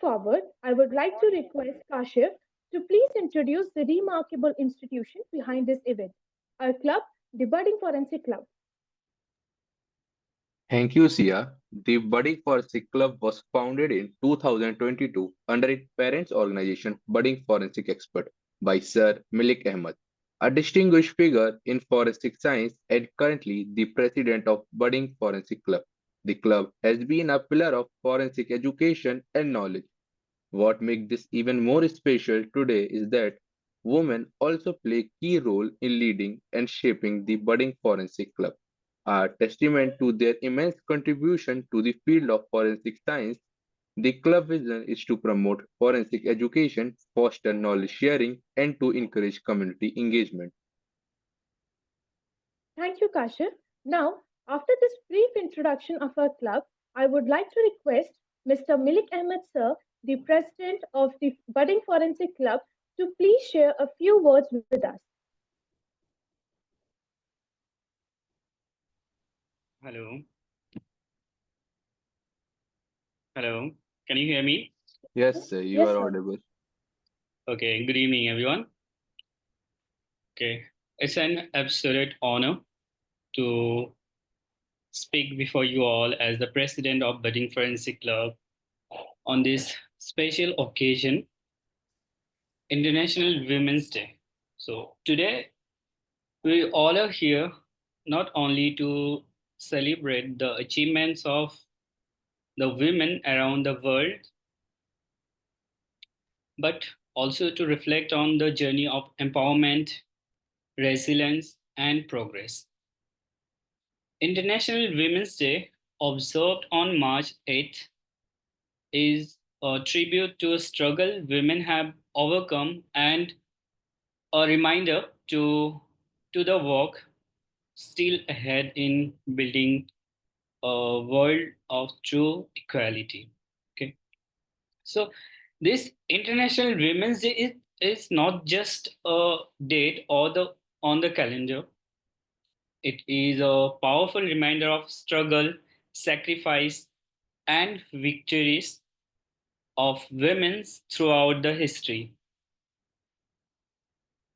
forward, I would like to request Kashif to please introduce the remarkable institution behind this event, our club, the Budding Forensic Club. Thank you, Sia. The Budding Forensic Club was founded in 2022 under its parents' organization, Budding Forensic Expert, by Sir Malik Ahmed, a distinguished figure in forensic science and currently the president of Budding Forensic Club. The club has been a pillar of forensic education and knowledge. What makes this even more special today is that women also play a key role in leading and shaping the budding forensic club. A testament to their immense contribution to the field of forensic science, the club vision is to promote forensic education, foster knowledge sharing, and to encourage community engagement. Thank you, Kashif. Now, after this brief introduction of our club, I would like to request Mr. Malik Ahmed Sir, the president of the Budding Forensic Club, to please share a few words with us. Hello, hello. Can you hear me? Yes, sir, you Yes, are sir. audible. Okay, good evening, everyone. Okay, it's an absolute honor to speak before you all as the president of Budding Forensic Club on this special occasion, International Women's Day. So, today we all are here not only to celebrate the achievements of the women around the world, but also to reflect on the journey of empowerment, resilience, and progress. International Women's Day, observed on March 8th, is a tribute to a struggle women have overcome and a reminder to the work still ahead in building a world of true equality. Okay, so this International Women's Day is not just a date or the on the calendar. It is a powerful reminder of struggle, sacrifice, and victories of women throughout the history.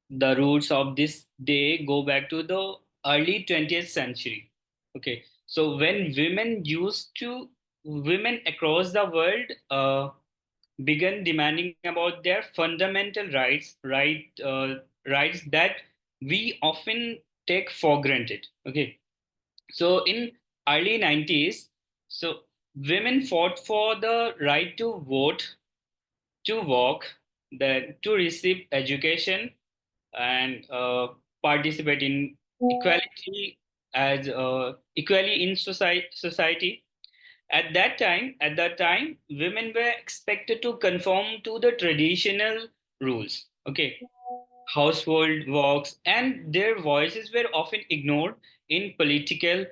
The roots of this day go back to the early 20th century. Okay, so when women across the world began demanding about their fundamental rights that we often take for granted. Okay, so in early 90s, so women fought for the right to vote, to work, then to receive education, and participate in equality as equally in society. At that time, women were expected to conform to the traditional rules. Okay, household works, and their voices were often ignored in political,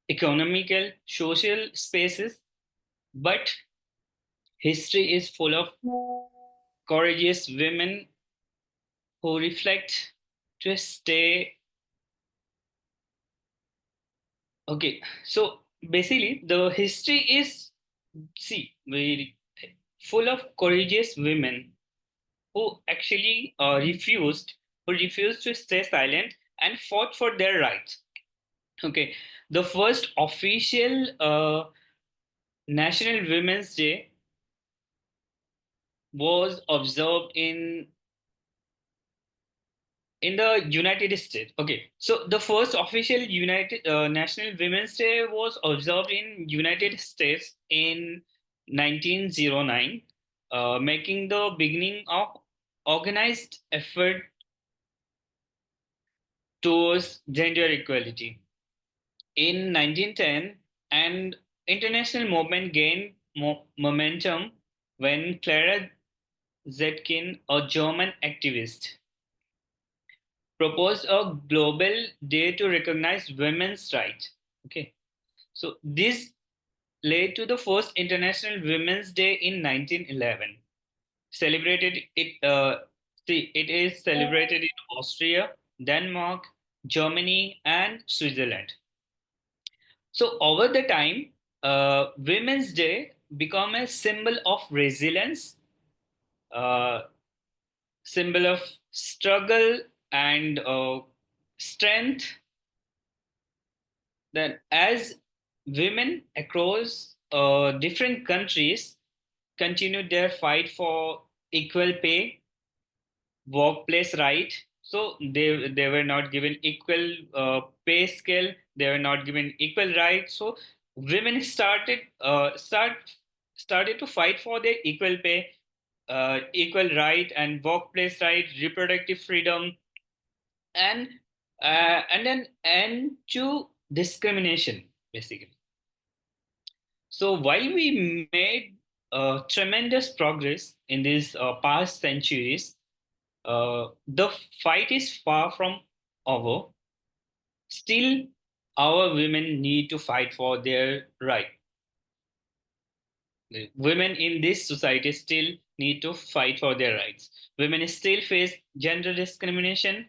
economical, social spaces. But history is full of courageous women who reflect to stay. Okay, so basically, the history is, see, very full of courageous women who actually refused to stay silent and fought for their rights. Okay, the first official National Women's Day was observed in the United States. Okay, so the first official United National Women's Day was observed in United States in 1909, making the beginning of organized effort towards gender equality. In 1910, an international movement gained momentum when Clara Zetkin, a German activist, proposed a global day to recognize women's rights. Okay, so this led to the first International Women's Day in 1911. Celebrated it. It is celebrated in Austria, Denmark, Germany, and Switzerland. So over the time, Women's Day become a symbol of resilience, uh, symbol of struggle and strength. Then, as women across different countries continued their fight for equal pay, workplace right. So they were not given equal pay scale. They were not given equal rights. So women started to fight for their equal pay, equal right, and workplace right, reproductive freedom, and and an end to discrimination, basically. So while we made tremendous progress in these past centuries, the fight is far from over. Still, our women need to fight for their right. The women in this society still need to fight for their rights. Women still face gender discrimination,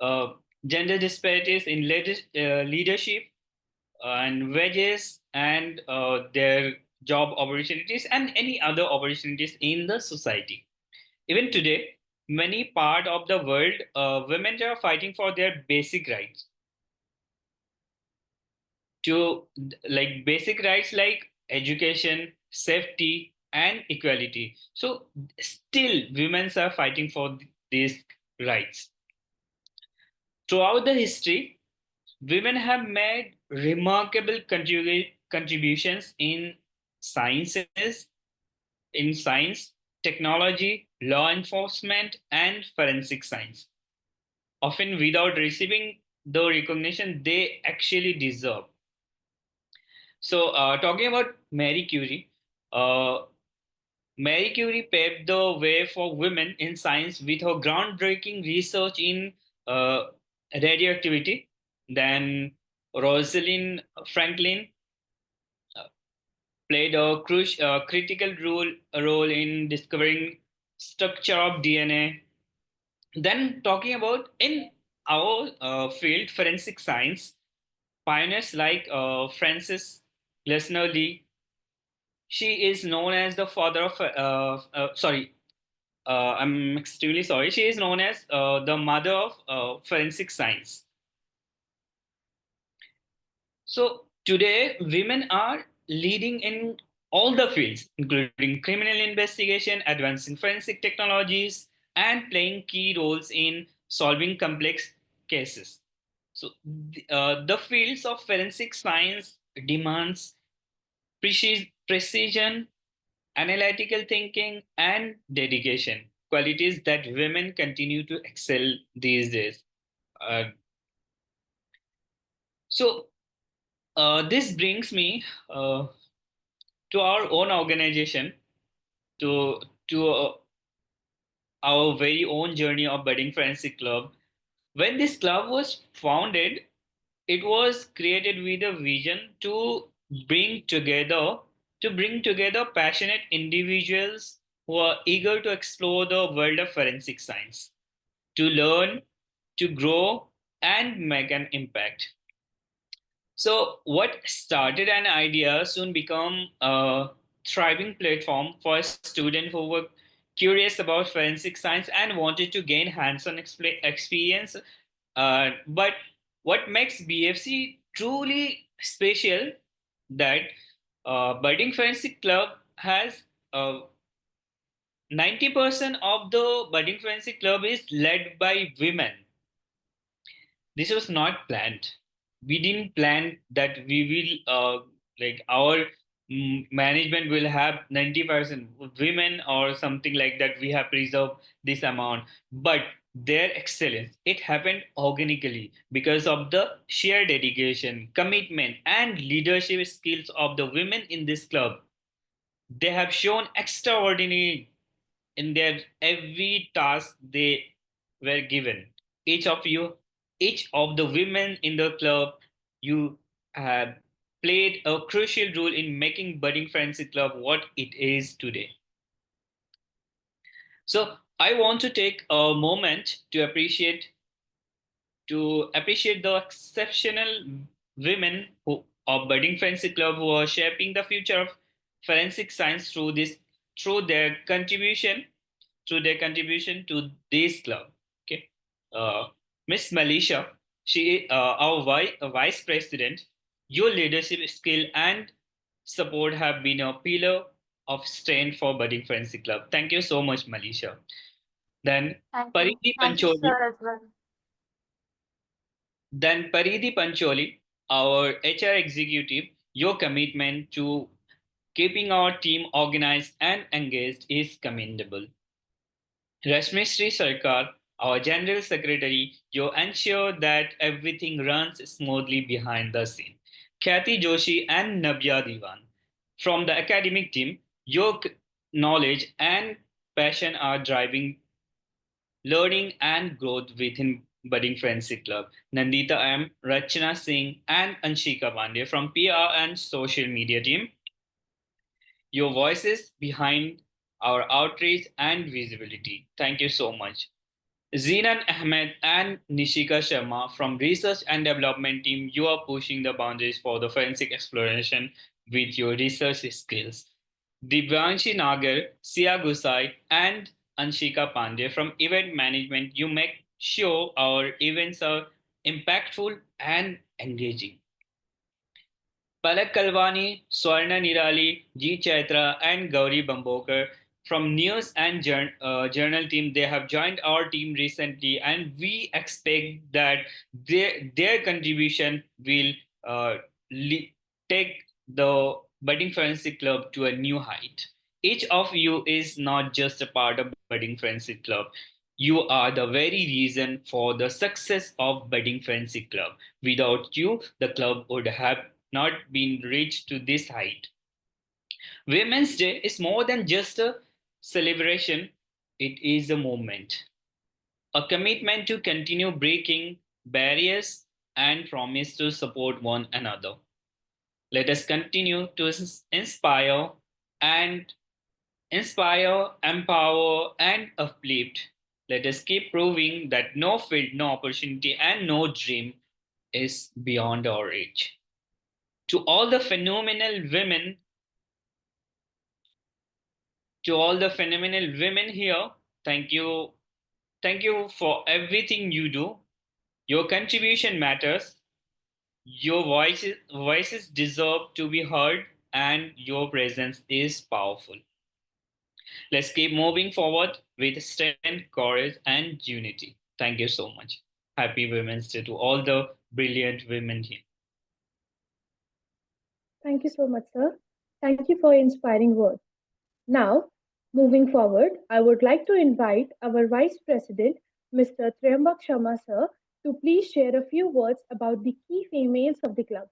uh, gender disparities in leadership and wages and their job opportunities and any other opportunities in the society. Even today, many part of the world, women are fighting for their basic rights to like basic rights like education, safety, and equality. So still, women are fighting for these rights. Throughout the history, women have made remarkable contributions sciences, in science, technology, law enforcement, and forensic science, often without receiving the recognition they actually deserve. So, talking about Marie Curie, uh, Marie Curie paved the way for women in science with her groundbreaking research in uh, radioactivity. Then, Rosalind Franklin uh, played a critical role in discovering structure of DNA. Then, talking about in our field, forensic science, pioneers like Frances Glessner Lee. She is known as the father of, sorry, I'm extremely sorry. She is known as the mother of forensic science. So today, women are leading in all the fields, including criminal investigation, advancing forensic technologies, and playing key roles in solving complex cases. So the fields of forensic science demands precision, analytical thinking, and dedication, qualities that women continue to excel these days. Uh, so, this brings me to our own organization, to our very own journey of Budding Forensic Club. When this club was founded, it was created with a vision bring together bring together passionate individuals who are eager to explore the world of forensic science, to learn, to grow, and make an impact. So, what started an idea soon became a thriving platform for students who were curious about forensic science and wanted to gain hands-on experience. But what makes BFC truly special that Budding Forensic Club has 90% of the Budding Forensic Club is led by women. This was not planned. We didn't plan that we will like our management will have 90% women or something like that. We have preserved this amount, but their excellence, it happened organically because of the sheer dedication, commitment, and leadership skills of the women in this club. They have shown extraordinary in their every task they were given. Each of you, each of the women in the club, you have played a crucial role in making Budding Fantasy Club what it is today. So I want to take a moment to appreciate the exceptional women of Budding Fantasy Club who are shaping the future of forensic science through their contribution to this club. Okay, uh, Miss Malaysia, she our vice president. Your leadership skill and support have been a pillar of strength for budding forensic club. Thank you so much, Malaysia. Then Thank you. Paridi Thank you, Pancholi. sir, as well. Then Paridi Pancholi, our HR executive, your commitment to keeping our team organized and engaged is commendable. Rashmi Sri Sarkar, our General Secretary, you ensure that everything runs smoothly behind the scene. Kathy Joshi and Nabya Diwan, from the academic team, your knowledge and passion are driving learning and growth within Budding Forensic Club. Nandita M, Rachana Singh, and Anshika Pandey from PR and social media team, your voices behind our outreach and visibility. Thank you so much. Zinan Ahmed and Nishika Sharma from Research and Development Team, you are pushing the boundaries for the forensic exploration with your research skills. Divyanshi Nagar, Sia Gusai, and Anshika Pandey from Event Management, you make sure our events are impactful and engaging. Palak Kalwani, Swarna Nirali, G. Chaitra, and Gauri Bambokar from News and Journal team. They have joined our team recently, and we expect that their contribution will uh, le- take the Budding Forensic Club to a new height. Each of you is not just a part of Budding Forensic Club. You are the very reason for the success of Budding Forensic Club. Without you, the club would have not been reached to this height. Women's Day is more than just a celebration, it is a movement, a commitment to continue breaking barriers and promise to support one another. Let us continue to and empower, and uplift. Let us keep proving that no field, no opportunity, and no dream is beyond our reach. To all the phenomenal women to all the phenomenal women here, thank you. Thank you for everything you do. Your contribution matters. Your voices deserve to be heard, and your presence is powerful. Let's keep moving forward with strength, courage, and unity. Thank you so much. Happy Women's Day to all the brilliant women here. Thank you so much, sir. Thank you for your inspiring words. Now, moving forward, I would like to invite our Vice President, Mr. Triambak Sharma, sir, to please share a few words about the key females of the club.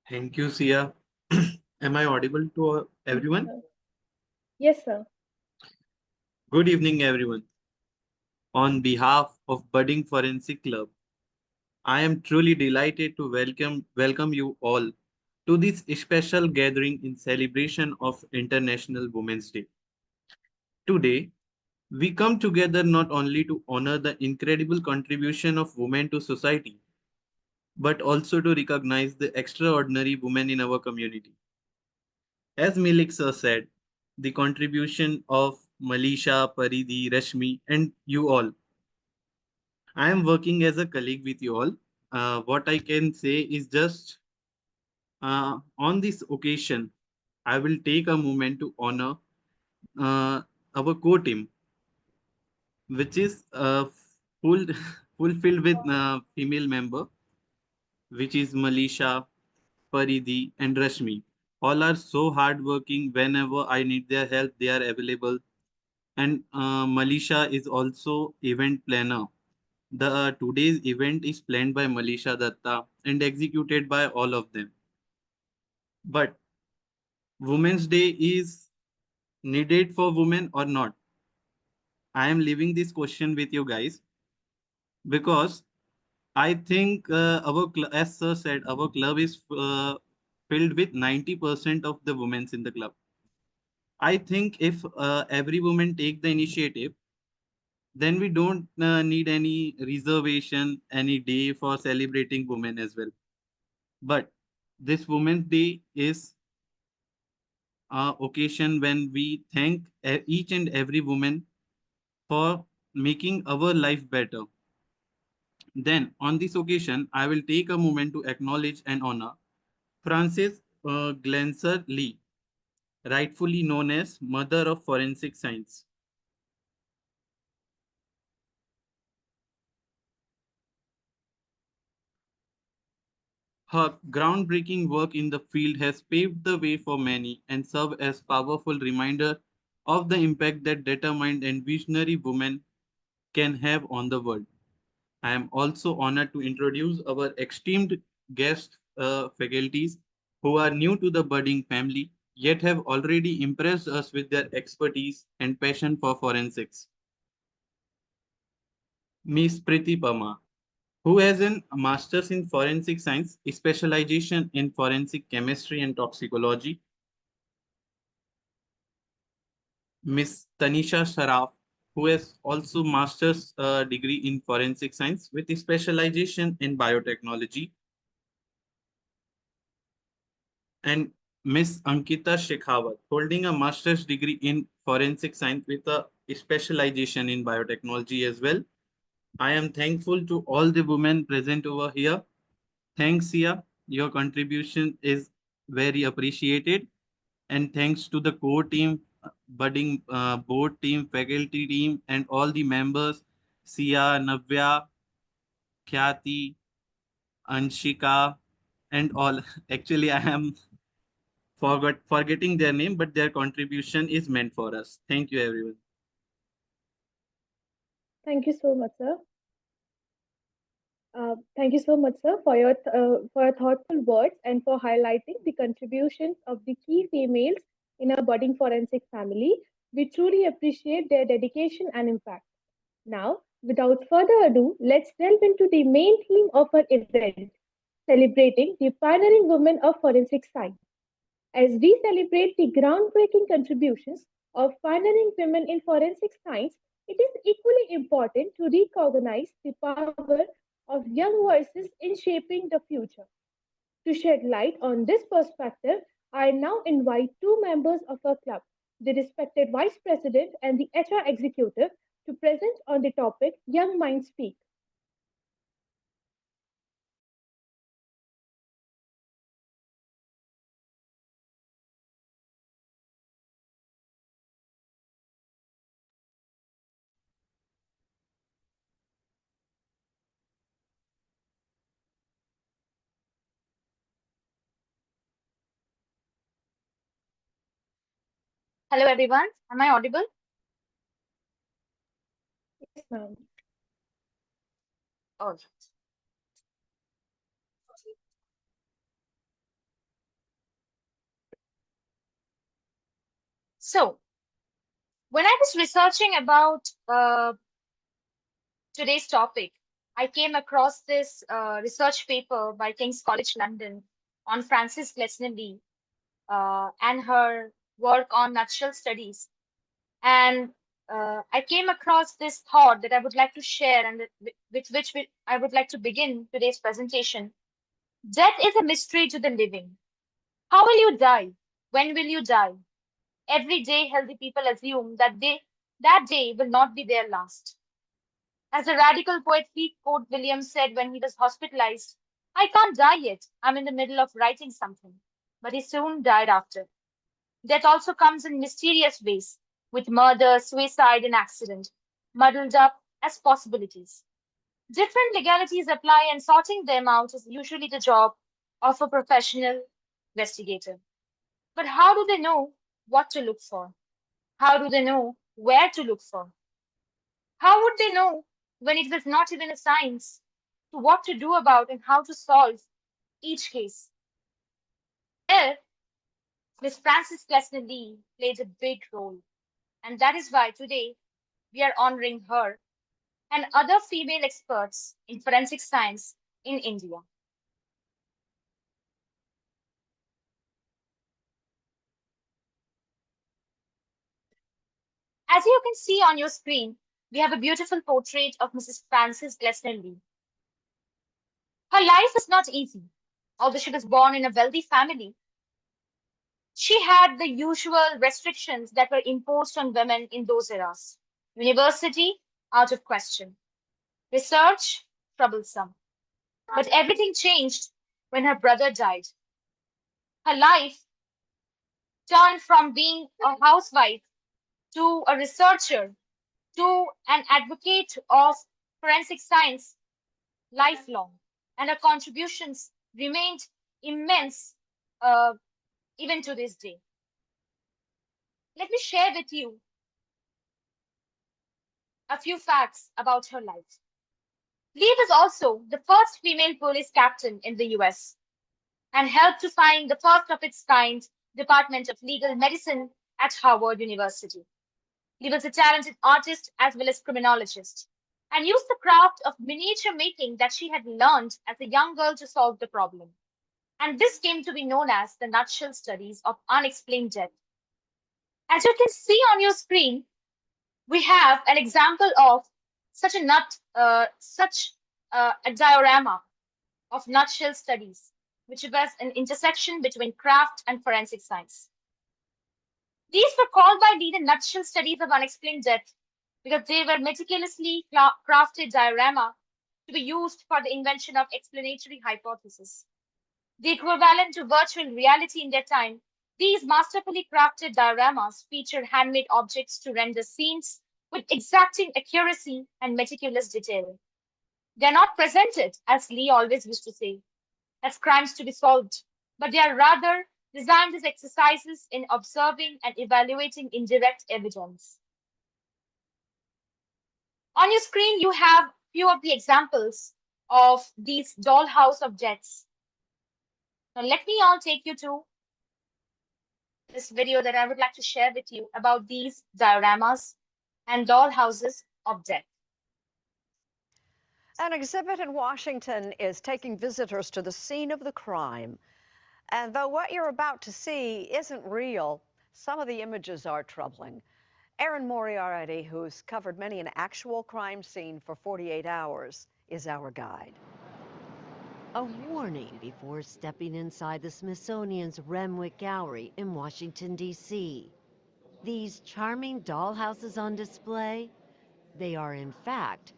Thank you, Sia. Am I audible to Thank you, everyone? sir. Yes, sir. Good evening, everyone. On behalf of Budding Forensic Club, I am truly delighted to welcome you all to this special gathering in celebration of International Women's Day. Today, we come together not only to honor the incredible contribution of women to society, but also to recognize the extraordinary women in our community. As Milik sir said, the contribution of Malisha, Paridhi, Rashmi, and you all. I am working as a colleague with you all. What I can say is just on this occasion, I will take a moment to honor uh, our core team, which is full fulfilled with female member, which is Malisha, Paridhi, and Rashmi. All are so hardworking. Whenever I need their help, they are available. And Malisha is also event planner. The today's event is planned by Malisha Datta and executed by all of them. But Women's Day is needed for women or not? I am leaving this question with you guys because I think as sir said, our club is filled with 90% of the women in the club. I think if every woman take the initiative, then we don't need any reservation, any day for celebrating women as well. But This Women's Day is a occasion when we thank each and every woman for making our life better. Then, on this occasion, I will take a moment to acknowledge and honor Frances Glenser Lee, rightfully known as Mother of Forensic Science. Her groundbreaking work in the field has paved the way for many and served as powerful reminder of the impact that determined and visionary women can have on the world. I am also honored to introduce our esteemed guest faculties who are new to the budding family yet have already impressed us with their expertise and passion for forensics. Ms. Priti Parmar, who has a master's in forensic science, specialization in forensic chemistry and toxicology. Ms. Tanisha Sharaf, who has also master's degree in forensic science with specialization in biotechnology. And Ms. Ankita Shekhawat, holding a master's degree in forensic science with a specialization in biotechnology as well. I am thankful to all the women present over here. Thanks, Sia. Your contribution is very appreciated. And thanks to the core team, budding board team, faculty team, and all the members, Sia, Navya, Khyati, Anshika, and all. Actually, I am forgetting their name, but their contribution is meant for us. Thank you, everyone. Thank you so much, sir. Thank you so much, sir, for your thoughtful words and for highlighting the contributions of the key females in our budding forensic family. We truly appreciate their dedication and impact. Now, without further ado, let's delve into the main theme of our event, celebrating the pioneering women of forensic science. As we celebrate the groundbreaking contributions of pioneering women in forensic science, it is equally important to recognize the power of young voices in shaping the future. To shed light on this perspective, I now invite two members of our club, the respected Vice President and the HR Executive, to present on the topic Young Minds Speak. Hello, everyone. Am I audible? Yes, ma'am. Oh, so when I was researching about today's topic, I came across this research paper by King's College London on Frances Glessner Lee and her work on natural studies. And I came across this thought that I would like to share and with which I would like to begin today's presentation. Death is a mystery to the living. How will you die? When will you die? Every day healthy people assume that day will not be their last. As the radical poet Fleetwood Williams said when he was hospitalized, I can't die yet. I'm in the middle of writing something. But he soon died after. Death also comes in mysterious ways, with murder, suicide, and accident, muddled up as possibilities. Different legalities apply, and sorting them out is usually the job of a professional investigator. But how do they know what to look for? How do they know where to look for? How would they know when it was not even a science to what to do about and how to solve each case? There, Miss Frances Glessner Lee played a big role, and that is why today we are honoring her and other female experts in forensic science in India. As you can see on your screen, we have a beautiful portrait of Mrs. Frances Glessner Lee. Her life is not easy. Although she was born in a wealthy family, she had the usual restrictions that were imposed on women in those eras. University, out of question. Research, troublesome. But everything changed when her brother died. Her life turned from being a housewife to a researcher to an advocate of forensic science lifelong. And her contributions remained immense uh, even to this day. Let me share with you a few facts about her life. Lee was also the first female police captain in the US and helped to find the first of its kind Department of Legal Medicine at Harvard University. Lee was a talented artist as well as criminologist and used the craft of miniature making that she had learned as a young girl to solve the problem. And this came to be known as the nutshell studies of unexplained death. As you can see on your screen, we have an example of such a diorama of nutshell studies, which was an intersection between craft and forensic science. These were called by Lee the nutshell studies of unexplained death because they were meticulously crafted diorama to be used for the invention of explanatory hypothesis. The equivalent to virtual reality in their time, these masterfully crafted dioramas featured handmade objects to render scenes with exacting accuracy and meticulous detail. They are not presented, as Lee always used to say, as crimes to be solved, but they are rather designed as exercises in observing and evaluating indirect evidence. On your screen, you have few of the examples of these dollhouse of deaths. Now, let me all take you to this video that I would like to share with you about these dioramas and dollhouses of death. An exhibit in Washington is taking visitors to the scene of the crime. And though what you're about to see isn't real, some of the images are troubling. Erin Moriarty, who's covered many an actual crime scene for 48 hours, is our guide. A warning before stepping inside the Smithsonian's Renwick Gallery in Washington, D.C. These charming dollhouses on display, they are in fact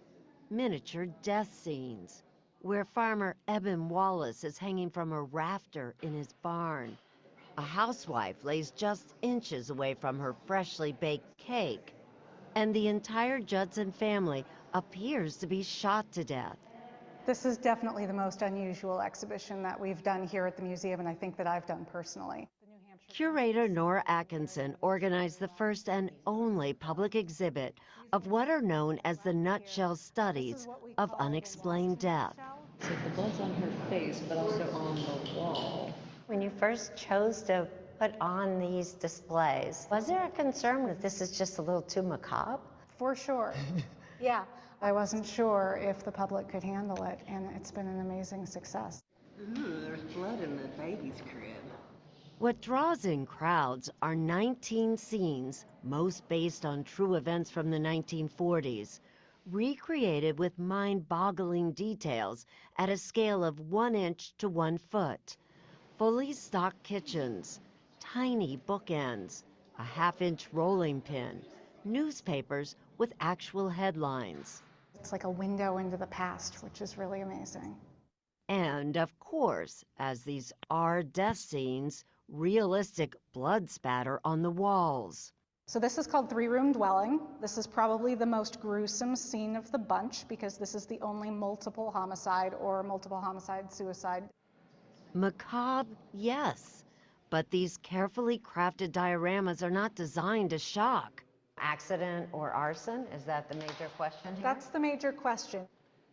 miniature death scenes, where farmer Eben Wallace is hanging from a rafter in his barn. A housewife lays just inches away from her freshly baked cake, and the entire Judson family appears to be shot to death. This is definitely the most unusual exhibition that we've done here at the museum, and I think that I've done personally. Curator Nora Atkinson organized the first and only public exhibit of what are known as the nutshell studies of unexplained death. So the blood's on her face, but also on the wall. When you first chose to put on these displays, was there a concern that this is just a little too macabre? For sure. Yeah. I wasn't sure if the public could handle it, and it's been an amazing success. There's blood in the baby's crib. What draws in crowds are 19 scenes, most based on true events from the 1940s, recreated with mind-boggling details at a scale of 1 inch to 1 foot. Fully stocked kitchens, tiny bookends, a half-inch rolling pin, newspapers with actual headlines. It's like a window into the past, which is really amazing. And of course, as these are death scenes, realistic blood spatter on the walls. So this is called three-room dwelling. This is probably the most gruesome scene of the bunch because this is the only multiple homicide or multiple homicide suicide. Macabre, yes, but these carefully crafted dioramas are not designed to shock. Accident or arson? Is that the major question here? That's the major question.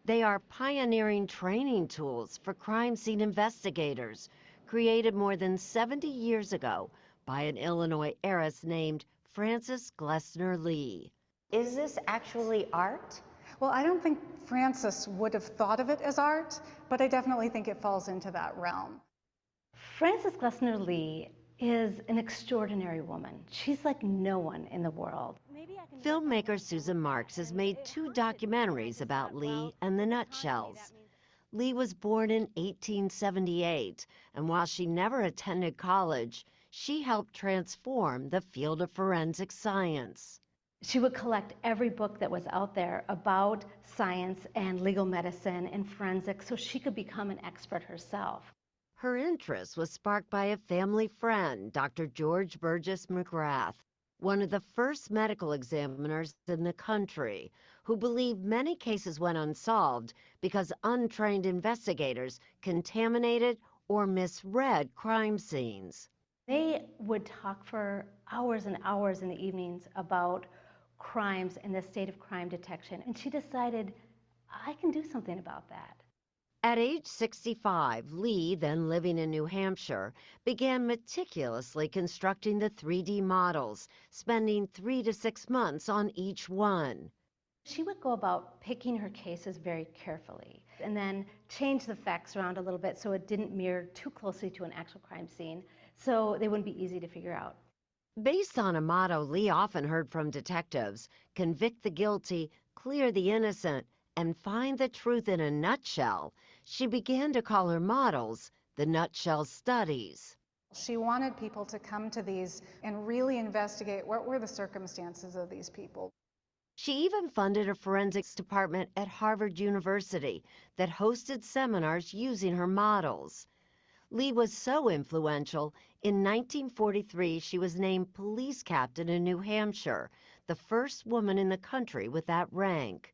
They are pioneering training tools for crime scene investigators, created more than 70 years ago by an Illinois heiress named Frances Glessner Lee. Is this actually art? Well, I don't think Frances would have thought of it as art, but I definitely think it falls into that realm. Frances Glessner Lee is an extraordinary woman. She's like no one in the world. Filmmaker Susan Marks has made 2 documentaries about Lee and the Nutshells. Lee was born in 1878, and while she never attended college, she helped transform the field of forensic science. She would collect every book that was out there about science and legal medicine and forensics so she could become an expert herself. Her interest was sparked by a family friend, Dr. George Burgess McGrath, one of the first medical examiners in the country, who believed many cases went unsolved because untrained investigators contaminated or misread crime scenes. They would talk for hours and hours in the evenings about crimes and the state of crime detection, and she decided, I can do something about that. At age 65, Lee, then living in New Hampshire, began meticulously constructing the 3D models, spending 3 to 6 months on each one. She would go about picking her cases very carefully and then change the facts around a little bit so it didn't mirror too closely to an actual crime scene, so they wouldn't be easy to figure out. Based on a motto Lee often heard from detectives, convict the guilty, clear the innocent, and find the truth in a nutshell, she began to call her models the nutshell studies. She wanted people to come to these and really investigate what were the circumstances of these people. She even funded a forensics department at Harvard University that hosted seminars using her models. Lee was so influential, in 1943 she was named police captain in New Hampshire, the first woman in the country with that rank.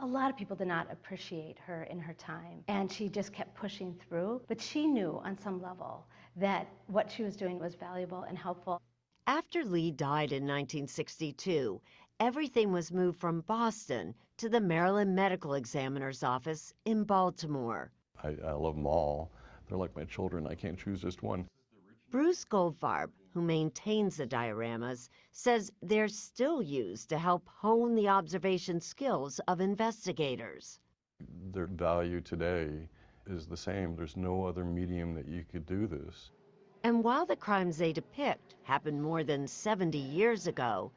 A lot of people did not appreciate her in her time, and she just kept pushing through, but she knew on some level that what she was doing was valuable and helpful. After Lee died in 1962, everything was moved from Boston to the Maryland Medical Examiner's office in Baltimore. I love them all. They're like my children. I can't choose just one. Bruce Goldfarb, who maintains the dioramas, says they're still used to help hone the observation skills of investigators. Their value today is the same. There's no other medium that you could do this. And while the crimes they depict happened more than 70 years ago,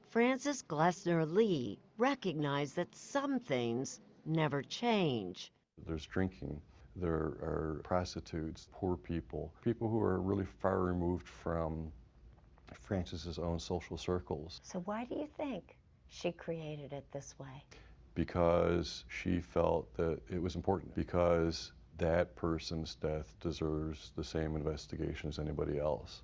Frances Glessner Lee recognized that some things never change. There's drinking. There are prostitutes, poor people, people who are really far removed from Frances's own social circles. So why do you think she created it this way? Because she felt that it was important, because that person's death deserves the same investigation as anybody else.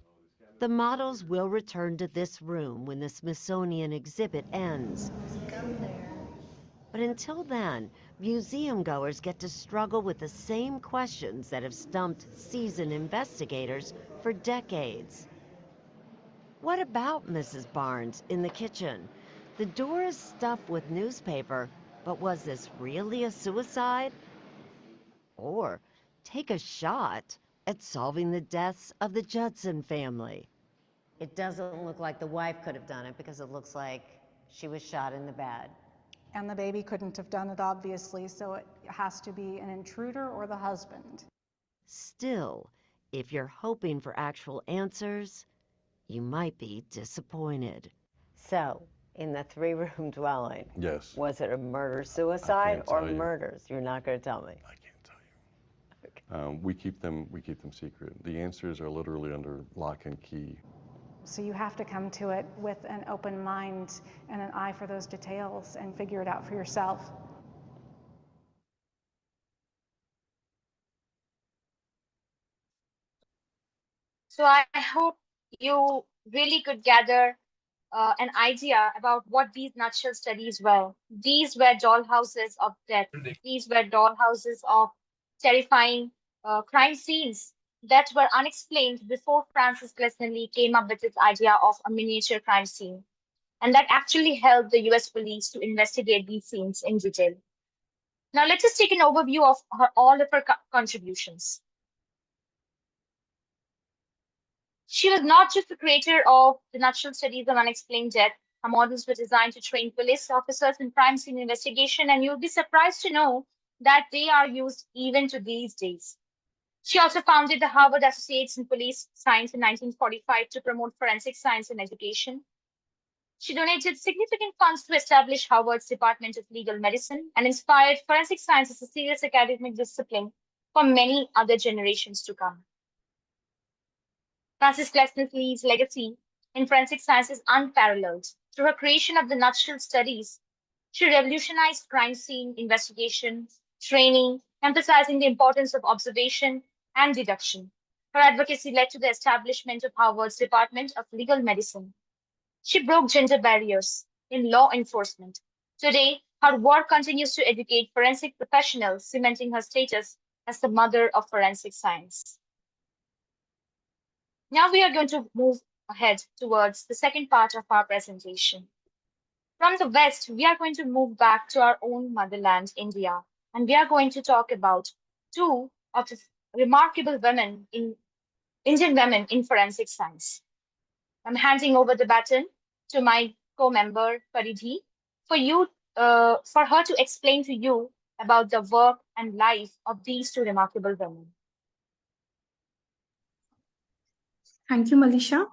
The models will return to this room when the Smithsonian exhibit ends. But until then, museum goers get to struggle with the same questions that have stumped seasoned investigators for decades. What about Mrs. Barnes in the kitchen? The door is stuffed with newspaper, but was this really a suicide? Or take a shot at solving the deaths of the Judson family. It doesn't look like the wife could have done it because it looks like she was shot in the bed. And the baby couldn't have done it, obviously, so it has to be an intruder or the husband. Still, if you're hoping for actual answers, you might be disappointed. So, in the three-room dwelling, Yes. was it a murder-suicide or tell you. murders? You're not going to tell me. I can't tell you. We keep them secret. The answers are literally under lock and key. So you have to come to it with an open mind and an eye for those details and figure it out for yourself. So I hope you really could gather an idea about what these nutshell studies were. These were dollhouses of death. These were dollhouses of terrifying crime scenes that were unexplained before Francis Glessner Lee came up with this idea of a miniature crime scene. And that actually helped the US police to investigate these scenes in detail. Now let's just take an overview of all of her contributions. She was not just the creator of the nutshell studies of unexplained death. Her models were designed to train police officers in crime scene investigation, and you'll be surprised to know that they are used even to these days. She also founded the Harvard Associates in Police Science in 1945 to promote forensic science in education. She donated significant funds to establish Harvard's Department of Legal Medicine and inspired forensic science as a serious academic discipline for many other generations to come. Frances Lee's legacy in forensic science is unparalleled. Through her creation of the nutshell studies, she revolutionized crime scene investigation, training, emphasizing the importance of observation and deduction. Her advocacy led to the establishment of Harvard's Department of Legal Medicine. She broke gender barriers in law enforcement. Today, her work continues to educate forensic professionals, cementing her status as the mother of forensic science. Now we are going to move ahead towards the second part of our presentation. From the West, we are going to move back to our own motherland, India, and we are going to talk about two of the remarkable Indian women in forensic science. I'm handing over the baton to my co-member Paridhi for her to explain to you about the work and life of these two remarkable women. Thank you, Malisha.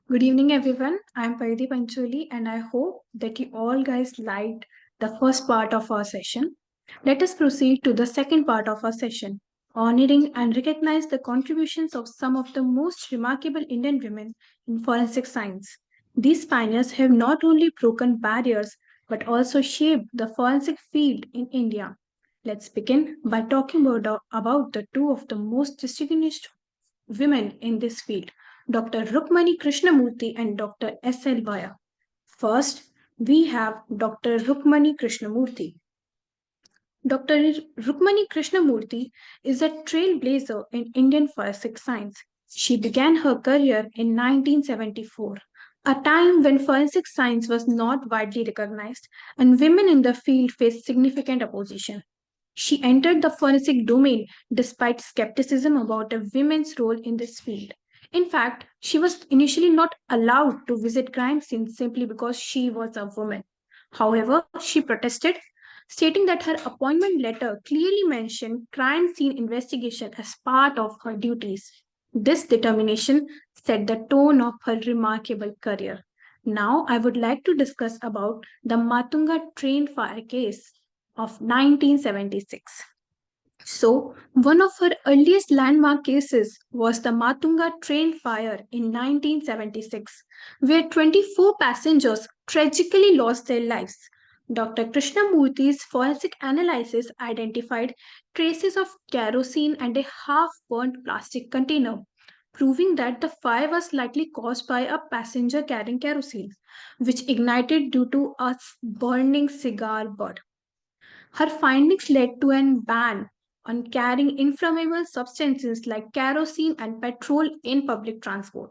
Good evening, everyone. I'm Paridhi Pancholi, and I hope that you all guys liked the first part of our session. Let us proceed to the second part of our session, honoring and recognize the contributions of some of the most remarkable Indian women in forensic science. These pioneers have not only broken barriers but also shaped the forensic field in India. Let's begin by talking about the two of the most distinguished women in this field, Dr. Rukmani Krishnamurthy and Dr. S.L. Vaya. First, we have Dr. Rukmani Krishnamurthy. Dr. Rukmani Krishnamurthy is a trailblazer in Indian forensic science. She began her career in 1974, a time when forensic science was not widely recognized and women in the field faced significant opposition. She entered the forensic domain despite skepticism about a women's role in this field. In fact, she was initially not allowed to visit crime scenes simply because she was a woman. However, she protested, stating that her appointment letter clearly mentioned crime scene investigation as part of her duties. This determination set the tone of her remarkable career. Now, I would like to discuss about the Matunga train fire case of 1976. So, one of her earliest landmark cases was the Matunga train fire in 1976, where 24 passengers tragically lost their lives. Dr. Krishnamurthy's forensic analysis identified traces of kerosene and a half burnt plastic container, proving that the fire was likely caused by a passenger carrying kerosene, which ignited due to a burning cigar butt. Her findings led to a ban on carrying inflammable substances like kerosene and petrol in public transport.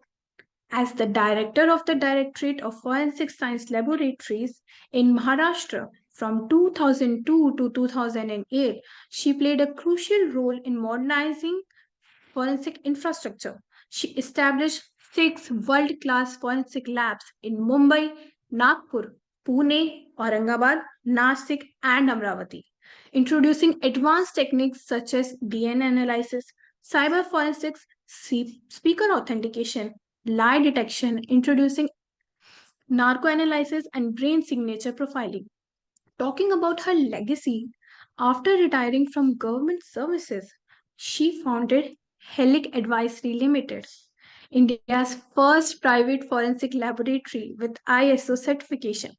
As the director of the Directorate of Forensic Science Laboratories in Maharashtra from 2002 to 2008, she played a crucial role in modernizing forensic infrastructure. She established 6 world class forensic labs in Mumbai, Nagpur, Pune, Aurangabad, Nasik, and Amravati, introducing advanced techniques such as DNA analysis, cyber forensics, speaker authentication, lie detection, introducing narcoanalysis, and brain signature profiling. Talking about her legacy, after retiring from government services, she founded Helic Advisory Limited, India's first private forensic laboratory with ISO certification,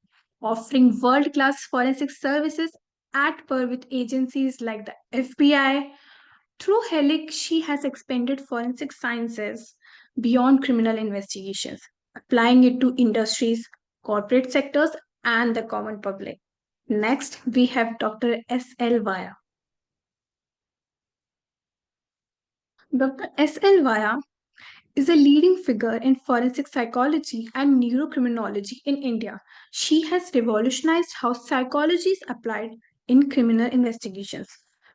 offering world class forensic services at par with agencies like the FBI. Through Helic, she has expanded forensic sciences beyond criminal investigations, applying it to industries, corporate sectors, and the common public. Next, we have Dr. S.L. Vaya. Dr. S.L. Vaya is a leading figure in forensic psychology and neurocriminology in India. She has revolutionized how psychology is applied in criminal investigations.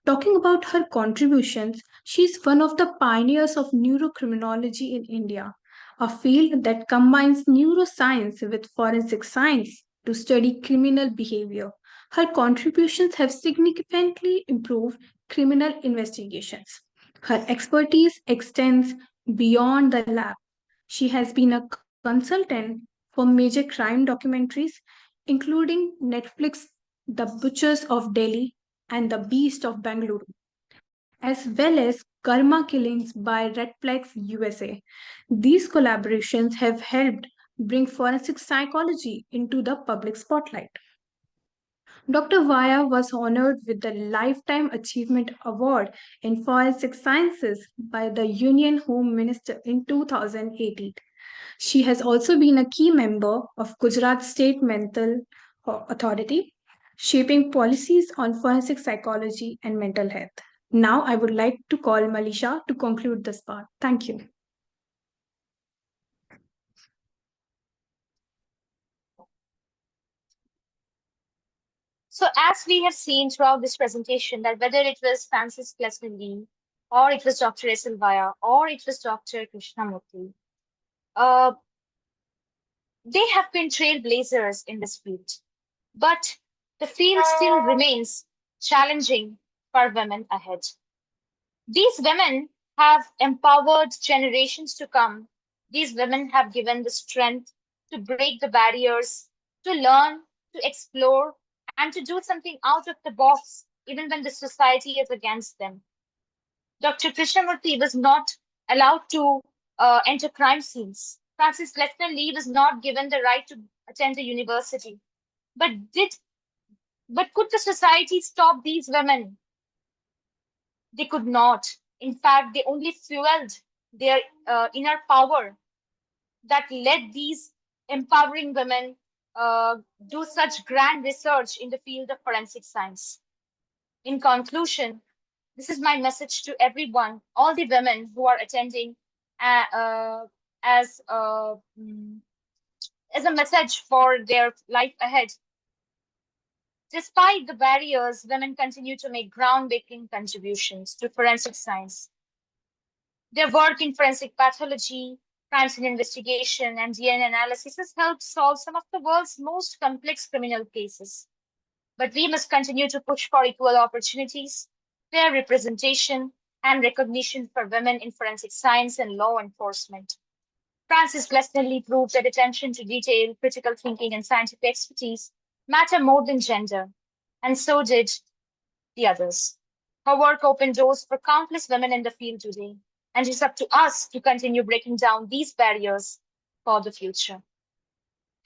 Talking about her contributions, she is one of the pioneers of neurocriminology in India, a field that combines neuroscience with forensic science to study criminal behavior. Her contributions have significantly improved criminal investigations. Her expertise extends beyond the lab. She has been a consultant for major crime documentaries, including Netflix The Butchers of Delhi and The Beast of Bangalore, as well as Karma Killings by Red Flags USA. These collaborations have helped bring forensic psychology into the public spotlight. Dr. Vaya was honored with the Lifetime Achievement Award in Forensic Sciences by the Union Home Minister in 2018. She has also been a key member of Gujarat State Mental Authority, shaping policies on forensic psychology and mental health. Now, I would like to call Malisha to conclude this part. Thank you. So as we have seen throughout this presentation, that whether it was Francis Gleason, or it was Dr. S. Vaya, or it was Dr. Krishnamurti, uh, they have been trailblazers in this field. But the field still remains challenging for women ahead. These women have empowered generations to come. These women have given the strength to break the barriers, to learn, to explore, and to do something out of the box, even when the society is against them. Dr. Krishnamurti was not allowed to enter crime scenes. Francis Lechner Lee was not given the right to attend a university. But could the society stop these women? They could not. In fact, they only fueled their inner power that led these empowering women do such grand research in the field of forensic science. In conclusion, this is my message to everyone, all the women who are attending uh, uh, as as a message for their life ahead. Despite the barriers, women continue to make groundbreaking contributions to forensic science. Their work in forensic pathology, crime scene investigation, and DNA analysis has helped solve some of the world's most complex criminal cases. But we must continue to push for equal opportunities, fair representation, and recognition for women in forensic science and law enforcement. Frances Glessnerly proved that attention to detail, critical thinking, and scientific expertise matter more than gender, and so did the others. Her work opened doors for countless women in the field today, and it's up to us to continue breaking down these barriers for the future.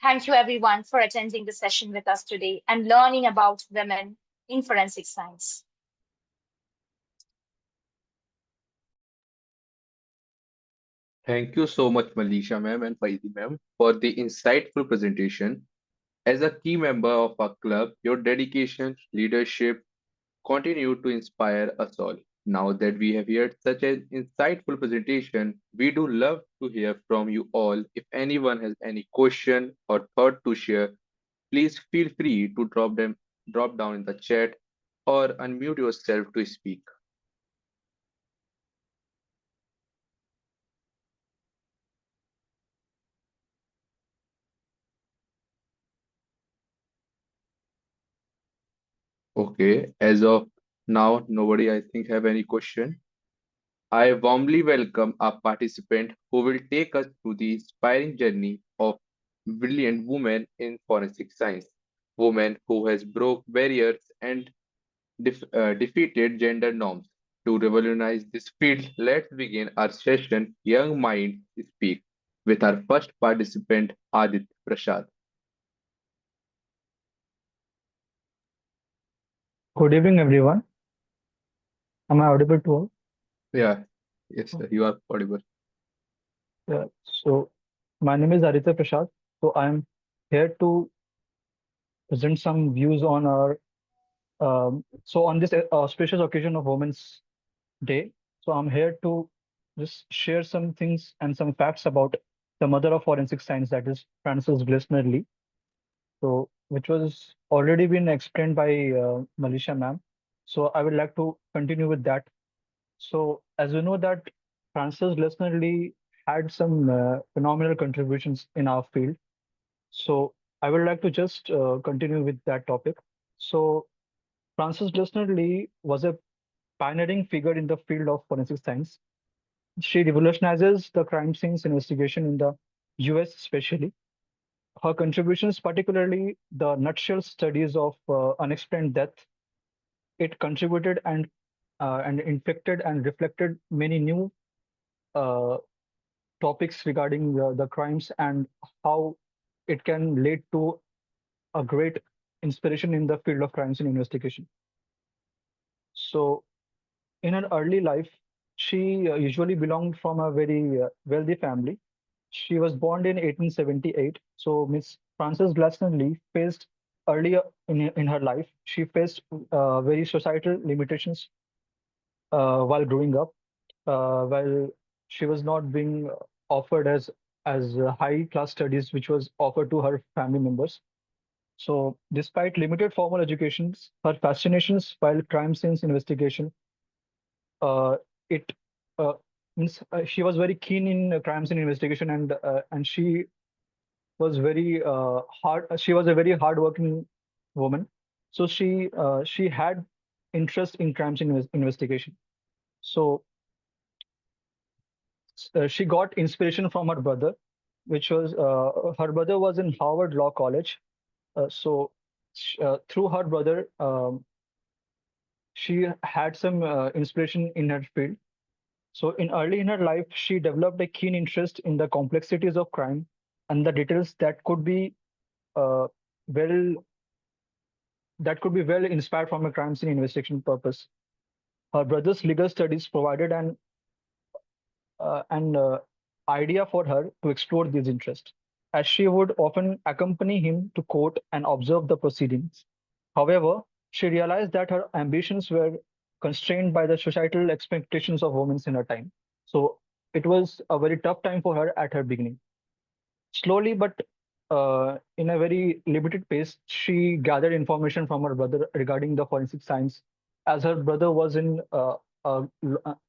Thank you, everyone, for attending the session with us today and learning about women in forensic science. Thank you so much, Malisha ma'am and Faizi ma'am, for the insightful presentation. As a key member of our club, your dedication, leadership continue to inspire us all. Now that we have heard such an insightful presentation, we do love to hear from you all. If anyone has any question or thought to share, please feel free to drop down in the chat or unmute yourself to speak. Okay, as of now, nobody I think have any question. I warmly welcome our participant who will take us through the inspiring journey of brilliant women in forensic science, women who has broke barriers and defeated gender norms. To revolutionize this field, let's begin our session Young Minds Speak with our first participant Adit Prasad. Good evening, everyone. Am I audible to all? Yeah, yes, sir, you are audible. Yeah. So, my name is Aditya Prasad. So, I'm here to present some views on our on this auspicious occasion of Women's Day. So, I'm here to just share some things and some facts about the mother of forensic science, that is Frances Glessner Lee. So, which was already been explained by Malisha ma'am. So, I would like to continue with that. So, as you know that Frances Glessner Lee had some phenomenal contributions in our field. So, I would like to just continue with that topic. So, Frances Glessner Lee was a pioneering figure in the field of forensic science. She revolutionizes the crime scenes investigation in the US especially. her contributions, particularly the nutshell studies of unexplained death, it contributed and infected and reflected many new uh, topics regarding the crimes and how it can lead to a great inspiration in the field of crimes and investigation. So, in her early life, she usually belonged from a very wealthy family. She was born in 1878. So, Miss Frances Glasner Lee faced earlier in her life, she faced very societal limitations while growing up, while she was not being offered as high class studies, which was offered to her family members. So, despite limited formal educations, her fascinations while crime scenes investigation, uh, it uh, means she was very keen in crime scene investigation and she was very hard. She was a very hardworking woman, so she had interest in crime scene investigation. So she got inspiration from her brother, which was her brother was in Harvard Law College. Through her brother, she had some inspiration in her field. So in early in her life, she developed a keen interest in the complexities of crime and the details uh, well that could be well inspired from a crime scene investigation purpose. Her brother's legal studies provided an idea for her to explore these interests, as she would often accompany him to court and observe the proceedings. However, she realized that her ambitions were constrained by the societal expectations of women in her time. So it was a very tough time for her at her beginning. Slowly, but in a very limited pace, she gathered information from her brother regarding the forensic science, as her brother was in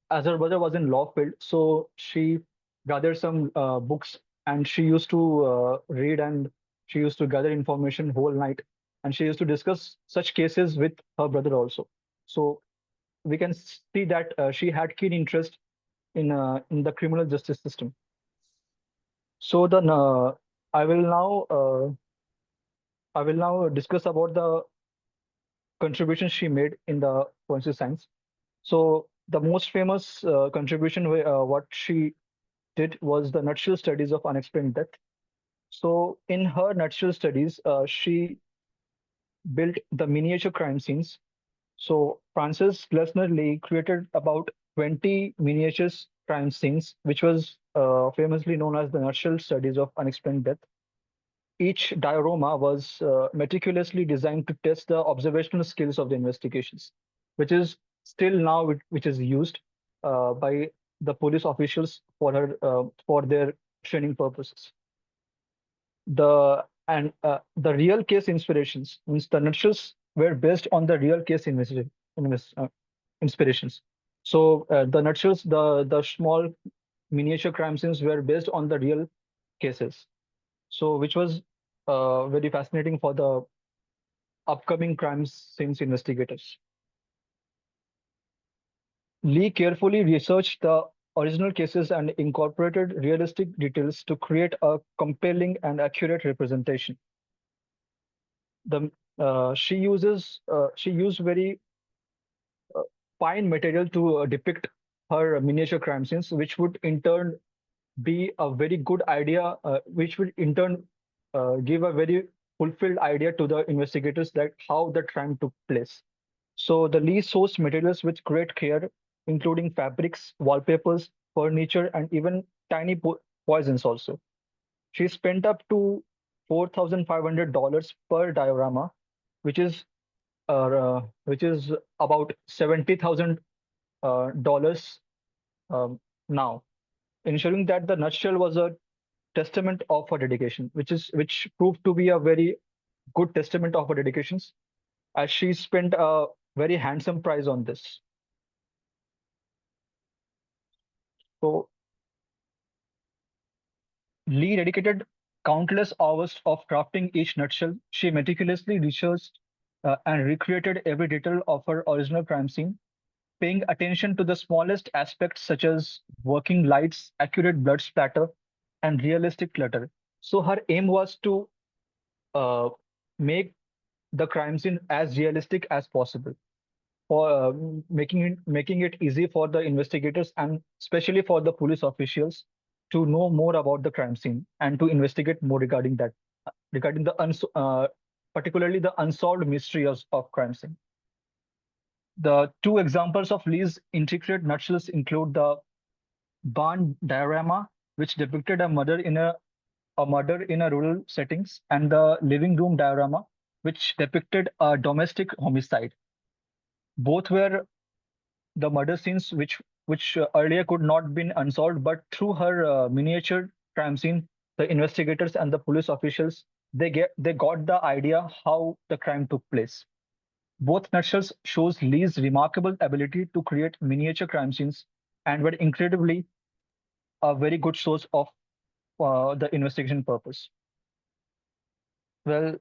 as her brother was in law field. So she gathered some books, and she used to read and she used to gather information whole night, and she used to discuss such cases with her brother also. So we can see that she had keen interest in the criminal justice system. So the I will now discuss about the contributions she made in the forensic science. So the most famous contribution what she did was the nutshell studies of unexplained death. So in her nutshell studies, she built the miniature crime scenes. So Frances Glessner Lee created about 20 miniature crime scenes, which was famously known as the nutshell studies of unexplained death. Each diorama was meticulously designed to test the observational skills of the investigations, which is still now which is used by the police officials for their training purposes. The real case inspirations means the nutshells were based on the real case inspirations. So the nutshells, the small miniature crime scenes were based on the real cases. So which was very fascinating for the upcoming crime scenes investigators. Lee carefully researched the original cases and incorporated realistic details to create a compelling and accurate representation. The she used very uh, fine material to depict her miniature crime scenes, which would in turn be a very good idea, which will in turn give a very fulfilled idea to the investigators that how the crime took place. So the Lee sourced materials with great care, including fabrics, wallpapers, furniture, and even tiny poisons also. She spent up to $4,500 per diorama, which is which is about $70,000 now, ensuring that the nutshell was a testament of her dedication, which proved to be a very good testament of her dedications, as she spent a very handsome price on this. So Lee dedicated countless hours of crafting each nutshell. She meticulously researched and recreated every detail of her original crime scene, paying attention to the smallest aspects such as working lights, accurate blood splatter, and realistic clutter. So her aim was to uh, make the crime scene as realistic as possible, for making it easy for the investigators and especially for the police officials to know more about the crime scene and to investigate more regarding particularly the unsolved mysteries of crime scene. The two examples of Lee's intricate nutshells include the barn diorama, which depicted a murder in a rural settings, and the living room diorama, which depicted a domestic homicide. Both were the murder scenes which earlier could not been unsolved, but through her miniature crime scene, the investigators and the police officials they got the idea how the crime took place. Both nutshells shows Lee's remarkable ability to create miniature crime scenes and were incredibly a very good source of the investigation purpose. Well,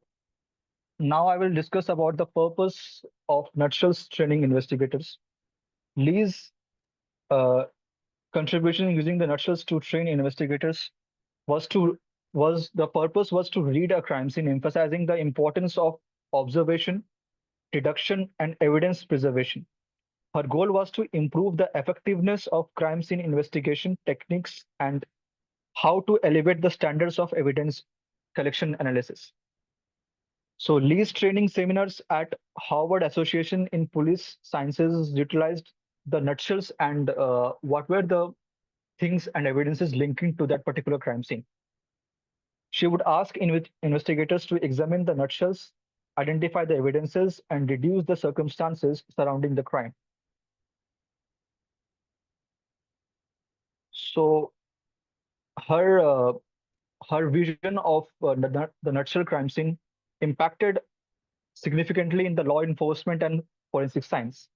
now I will discuss about the purpose of nutshells training investigators. Lee's uh, contribution using the nutshells to train investigators was to was the purpose was to read a crime scene, emphasizing the importance of observation, deduction, and evidence preservation. Her goal was to improve the effectiveness of crime scene investigation techniques and how to elevate the standards of evidence collection analysis. So Lee's training seminars at Harvard Association in Police Sciences utilized the nutshells and what were the things and evidences linking to that particular crime scene. She would ask investigators to examine the nutshells, identify the evidences, and deduce the circumstances surrounding the crime. So her her vision of the nutshell crime scene impacted significantly in the law enforcement and forensic science.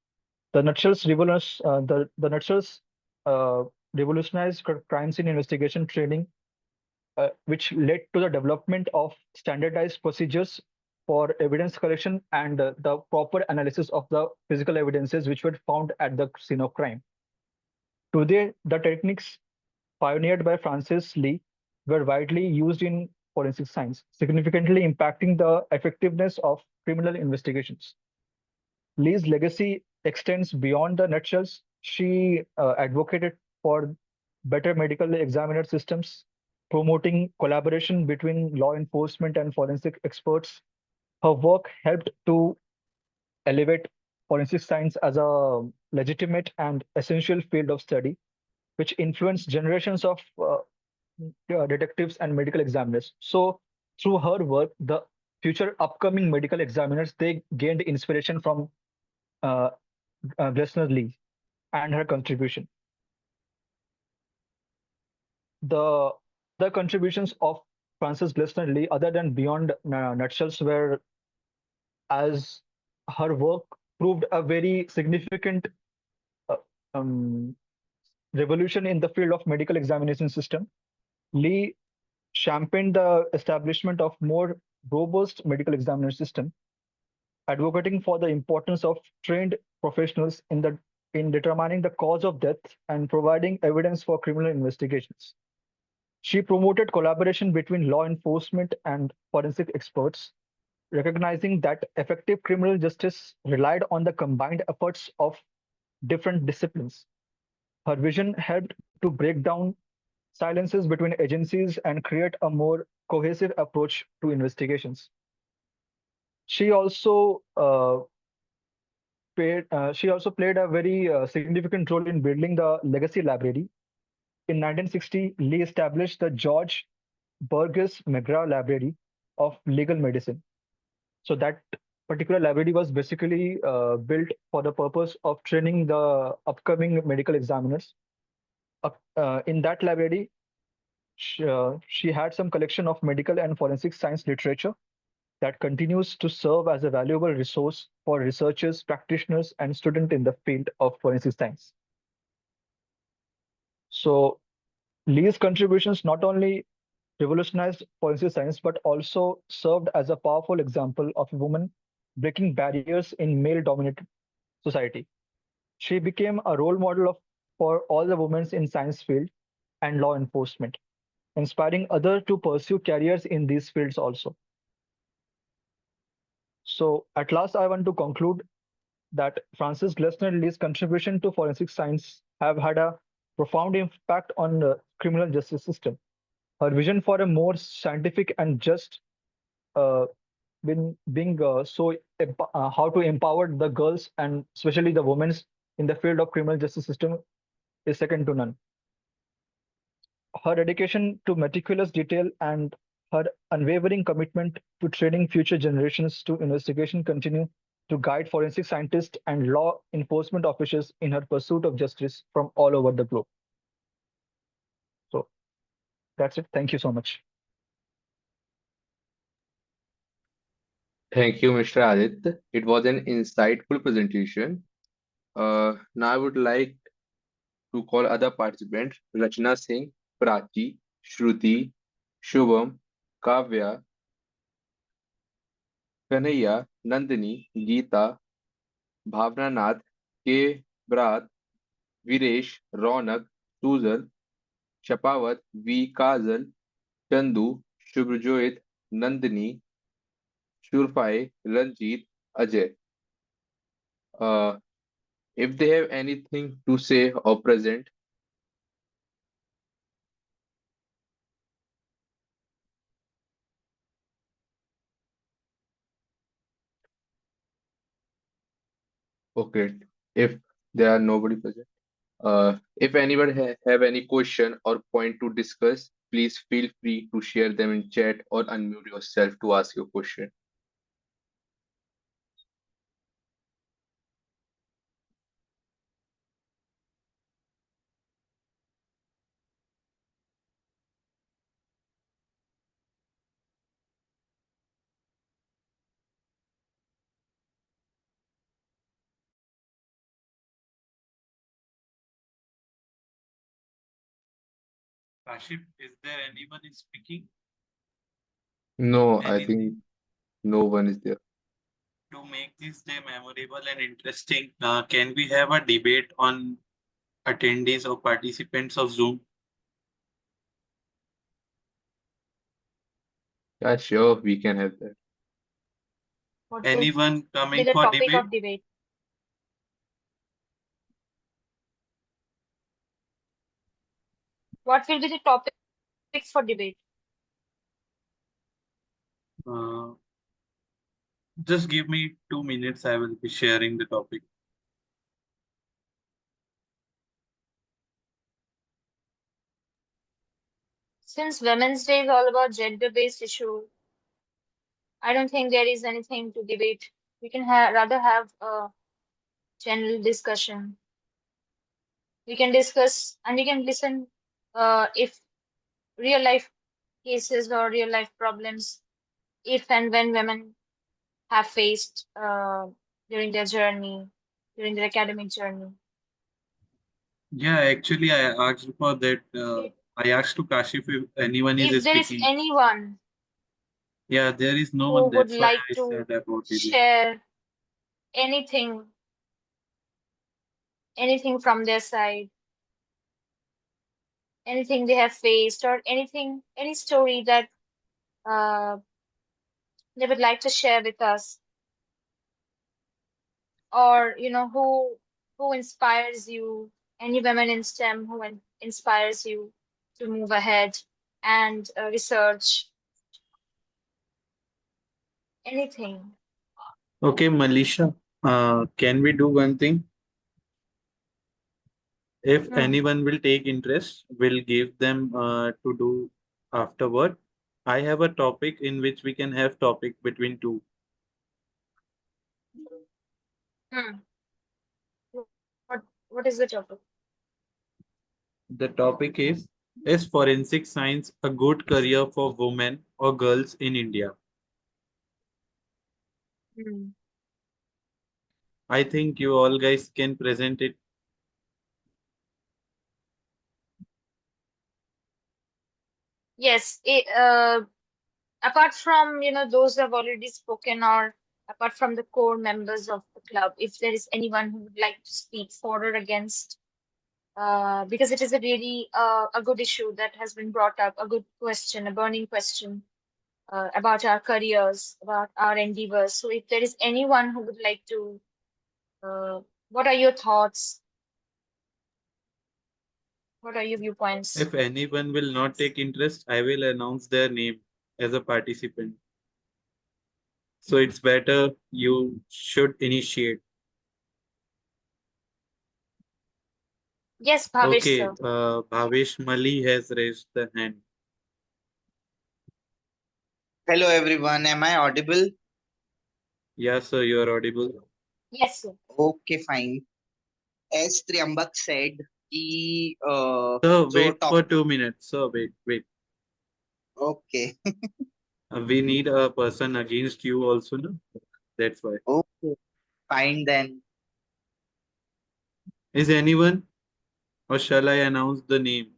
The nutshells revolutionized crime scene investigation training, which led to the development of standardized procedures for evidence collection and the proper analysis of the physical evidences which were found at the scene of crime. Today, the techniques pioneered by Francis Lee were widely used in forensic science, significantly impacting the effectiveness of criminal investigations. Lee's legacy extends beyond the nutshells. She advocated for better medical examiner systems, promoting collaboration between law enforcement and forensic experts. Her work helped to elevate forensic science as a legitimate and essential field of study, which influenced generations of detectives and medical examiners. So, through her work, the future upcoming medical examiners they gained inspiration from uh, Gleaner Lee and her contribution. The other contributions of Frances Gleaner Lee, other than beyond nutshells, were as her work proved a very significant uh, um, revolution in the field of medical examination system. Lee championed the establishment of more robust medical examiner system, advocating for the importance of trained professionals in determining the cause of death and providing evidence for criminal investigations. She promoted collaboration between law enforcement and forensic experts, recognizing that effective criminal justice relied on the combined efforts of different disciplines. Her vision helped to break down silences between agencies and create a more cohesive approach to investigations. She also played a very significant role in building the legacy library. In 1960, Lee established the George Burgess McGraw Library of Legal Medicine. So that particular library was basically built for the purpose of training the upcoming medical examiners. In that library, she had some collection of medical and forensic science literature that continues to serve as a valuable resource for researchers, practitioners, and students in the field of forensic science. So Lee's contributions not only revolutionized forensic science, but also served as a powerful example of a woman breaking barriers in male-dominated society. She became a role model for all the women in science field and law enforcement, inspiring others to pursue careers in these fields also. So at last, I want to conclude that Francis Glessner Lee's contribution to forensic science have had a profound impact on the criminal justice system. Her vision for a more scientific and just uh, being how to empower the girls and especially the women in the field of criminal justice system is second to none. Her dedication to meticulous detail and her unwavering commitment to training future generations to investigation continue to guide forensic scientists and law enforcement officers in her pursuit of justice from all over the globe. So that's it. Thank you so much. Thank you, Mr. Adit. It was an insightful presentation. Now I would like to call other participants Rachna Singh, Prachi, Shruti, Shubham, Kavya, Kanaya, Nandini, Geeta, Bhavna Nath, K. Brat, Viresh, Ronak, Susan, Shapawat, V. Kajal, Chandu, Shubhjot, Nandini, Shurfai, Ranjit, Ajay. Uh, if they have anything to say or present, okay. If there are nobody present, if anyone have any question or point to discuss, please feel free to share them in chat or unmute yourself to ask your question. Kashif, is there anyone is speaking? No, I think Anything no one is there. to make this day memorable and interesting? Can we have a debate on attendees or participants of Zoom? Yeah, sure, we can have that. What will Anyone be coming the for topic debate? of debate? What will be the topic for debate? Uh, just give me 2 minutes. I will be sharing the topic. Since Women's Day is all about gender-based issue, I don't think there is anything to debate. We can rather have a general discussion. We can discuss and we can listen if real life cases or real life problems, if and when women have faced during their journey, during their academic journey. Yeah, actually, I asked for that. I asked to Kashif if anyone If is there is speaking. anyone Yeah, there is no one. who would That's why like I to said about debate. share anything, anything from their side, anything they have faced, or anything, any story that uh, they would like to share with us, or who inspires you, any women in STEM who inspires you to move ahead and research anything. Okay, Malisha, can we do one thing? If Hmm. anyone will take interest, we'll give them to do afterward. I have a topic in which we can have topic between two. Hmm. What what is the topic? The topic is forensic science a good career for women or girls in India? Hmm. I think you all guys can present it. Yes, apart from those who have already spoken, or apart from the core members of the club, if there is anyone who would like to speak for or against, because it is a really a good issue that has been brought up, a good question, a burning question. about our careers, about our endeavors. So if there is anyone who would like to, what are your thoughts? What are your viewpoints? If anyone will not take interest, I will announce their name as a participant. So it's better you should initiate. Yes, Bhavesh Okay, sir. Bhavesh Mali has raised the hand. Hello everyone, am I audible? Yes, sir, you are audible. Yes, sir. Okay, fine. As Triambak said, कि Sir, जो wait for top 2 minutes. Sir, wait. Okay. We need a person against you also, no? That's why. Okay, fine then. Is anyone, or shall I announce the name?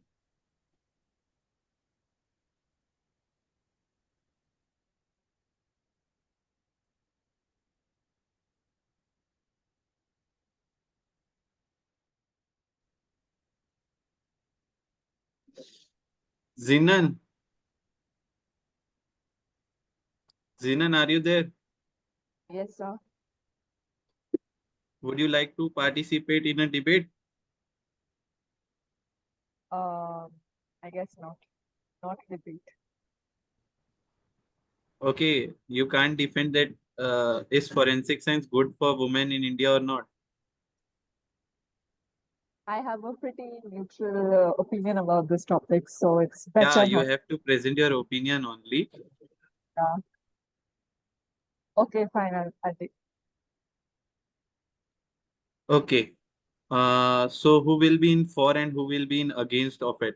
Zinan. Zinan, are you there? Yes, sir. Would you like to participate in a debate? I guess not. Not debate. Okay, you can't defend that. Is forensic science good for women in India or not? I have a pretty neutral opinion about this topic, so it's Yeah, better you not. have to present your opinion only. Yeah. Okay, fine. I'll take. Okay. So who will be in for and who will be in against of it?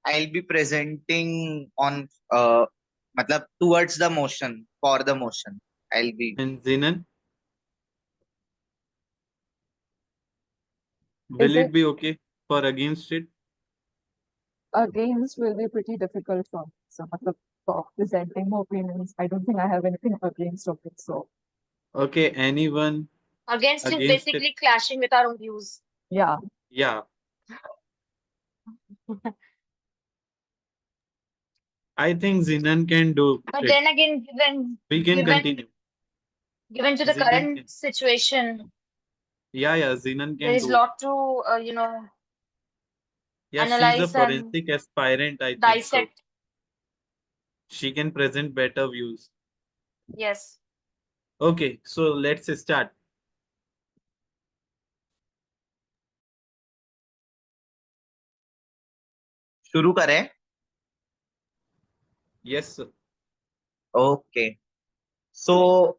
I'll be presenting on मतलब towards the motion, for the motion. I'll be And Zinan, Is will it it be okay for against it? against will be pretty difficult for me. So, matlab, for presenting my opinions, I don't think I have anything against of it. So, Okay, anyone Against is against it? basically clashing with our own views. yeah. Yeah, I think Zinan can do But it. then again, given We can given continue. given to the Zinan current can. situation, Yeah, Zinan there can is a do. lot to Yeah, she's a analyze and forensic aspirant, I think so. dissect. She can present better views. Yes. Okay, so let's start. शुरू करें. Yes, sir. Okay. So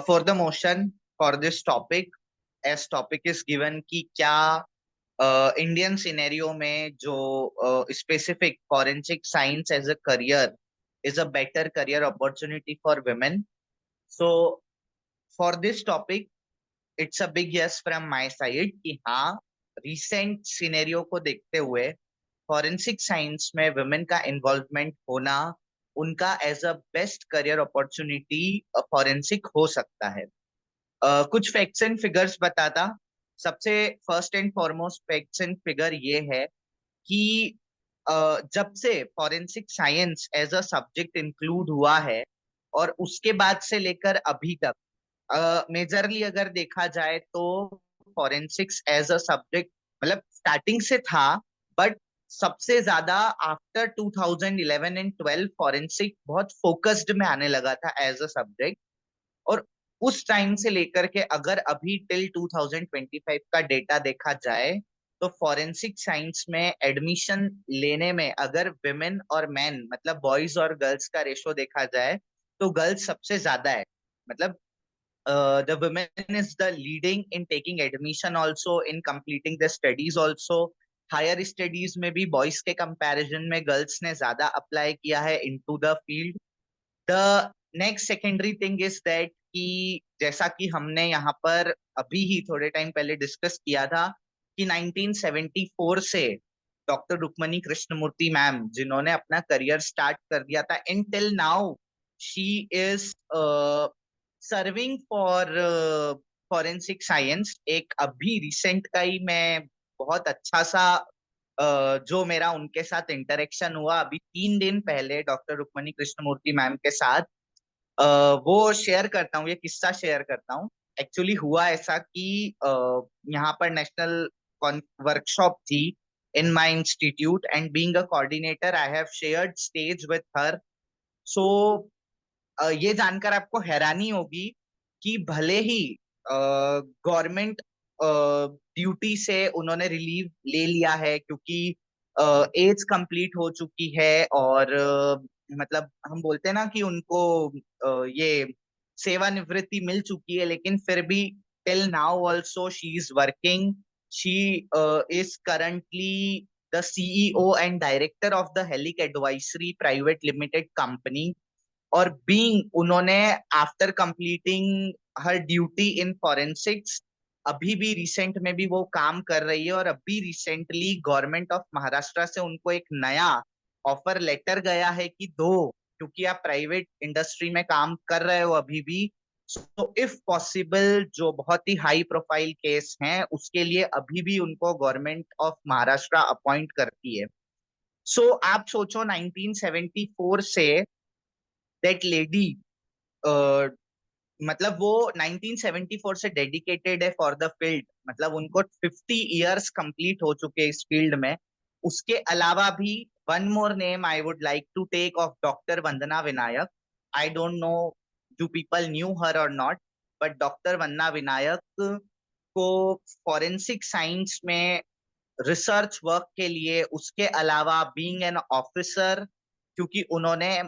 for the motion for this topic, as topic is given कि क्या Indian scenario में जो specific forensic science as a career is a better career opportunity for women. So for this topic, it's a big yes from my side कि हाँ recent scenario को देखते हुए forensic science में वुमेन का involvement होना उनका as a best career opportunity forensic हो सकता है. कुछ फैक्ट्स एंड फिगर्स बताता. सबसे first and foremost facts and figure ये है कि जब से forensic science as a subject include हुआ है और उसके बाद से लेकर अभी तक मेजरली अगर देखा जाए तो फॉरेंसिक्स एज अ सब्जेक्ट मतलब स्टार्टिंग से था, बट सबसे ज्यादा आफ्टर 2011 एंड 12 फॉरेंसिक बहुत फोकस्ड में आने लगा था एज अ सब्जेक्ट. और उस टाइम से लेकर के अगर अभी टिल 2025 का डेटा देखा जाए तो फॉरेंसिक साइंस में एडमिशन लेने में अगर विमेन और मैन मतलब बॉयज और गर्ल्स का रेशो देखा जाए तो गर्ल्स सबसे ज्यादा है. मतलब the women is the leading in taking admission also in completing the studies also. Higher studies में भी बॉयज के कंपैरिजन में गर्ल्स ने ज्यादा अप्लाई किया है into the field. The next secondary thing is that कि जैसा कि हमने यहाँ पर अभी ही थोड़े टाइम पहले डिस्कस किया था कि 1974 से डॉक्टर रुक्मणी कृष्णमूर्ति मैम जिन्होंने अपना करियर स्टार्ट कर दिया था and till now she is serving for forensic science. एक अभी रिसेंट का ही मैं बहुत अच्छा सा जो मेरा उनके साथ इंटरेक्शन हुआ अभी 3 दिन पहले डॉक्टर रुक्मणी कृष्णमूर्ति मैम के साथ, वो शेयर करता हूँ, ये किस्सा शेयर करता हूँ। एक्चुअली हुआ ऐसा कि यहाँ पर नेशनल वर्कशॉप थी in my institute, and being a coordinator I have shared stage with her. So ये जानकर आपको हैरानी होगी कि भले ही गवर्नमेंट ड्यूटी से उन्होंने रिलीव ले लिया है, क्योंकि एज कंप्लीट हो चुकी है, और मतलब हम बोलते हैं ना कि उनको ये सेवानिवृत्ति मिल चुकी है, लेकिन फिर भी till now also she is working. She is currently the CEO and director of the हेलिक advisory private limited company. और बीइंग उन्होंने आफ्टर कंप्लीटिंग हर ड्यूटी इन फॉरेंसिक्स, अभी भी रिसेंट में भी वो काम कर रही है, और अभी रिसेंटली गवर्नमेंट ऑफ महाराष्ट्र से उनको एक नया ऑफर लेटर गया है कि दो, क्योंकि आप प्राइवेट इंडस्ट्री में काम कर रहे हो अभी भी, तो इफ पॉसिबल जो बहुत ही हाई प्रोफाइल केस हैं उसके लिए अभी भी उनको गवर्नमेंट ऑफ महाराष्ट्र अपॉइंट करती है। सो आप सोचो 1974 से दैट लेडी, मतलब वो 1974 से डेडिकेटेड है फॉर द फील्ड, मतलब उनको 50 इयर्स कंप्लीट हो चुके इस फील्ड में। उसके अलावा भी one more name I would like to take of doctor Vandana Vinayak. I don't know do people knew her or not, but doctor Vandana Vinayak को फॉरेंसिक साइंस में रिसर्च वर्क के लिए, उसके अलावा बीइंग एन ऑफिसर, क्योंकि उन्होंने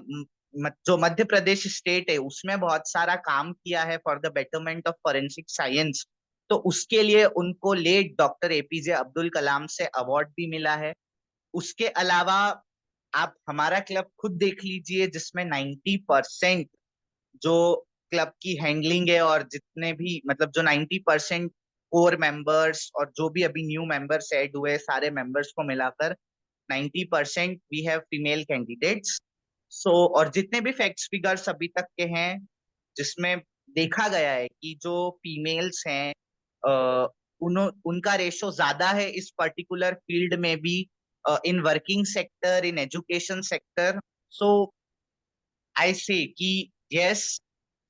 जो मध्य प्रदेश स्टेट है उसमें बहुत सारा काम किया है for the betterment of forensic science, तो उसके लिए उनको late doctor APJ Abdul Kalam से अवार्ड भी मिला है। उसके अलावा आप हमारा क्लब खुद देख लीजिए, जिसमें 90% जो क्लब की हैंडलिंग है, और जितने भी मतलब जो 90% कोर मेंबर्स और जो भी अभी न्यू मेंबर्स ऐड हुए, सारे मेंबर्स को मिलाकर 90% वी हैव फीमेल कैंडिडेट्स। सो और जितने भी फैक्ट्स फिगर्स अभी तक के हैं जिसमें देखा गया है कि जो फीमेल्स हैं, उनका रेशो ज्यादा है इस पर्टिकुलर फील्ड में भी, in working sector, in education sector. So I say कि यस,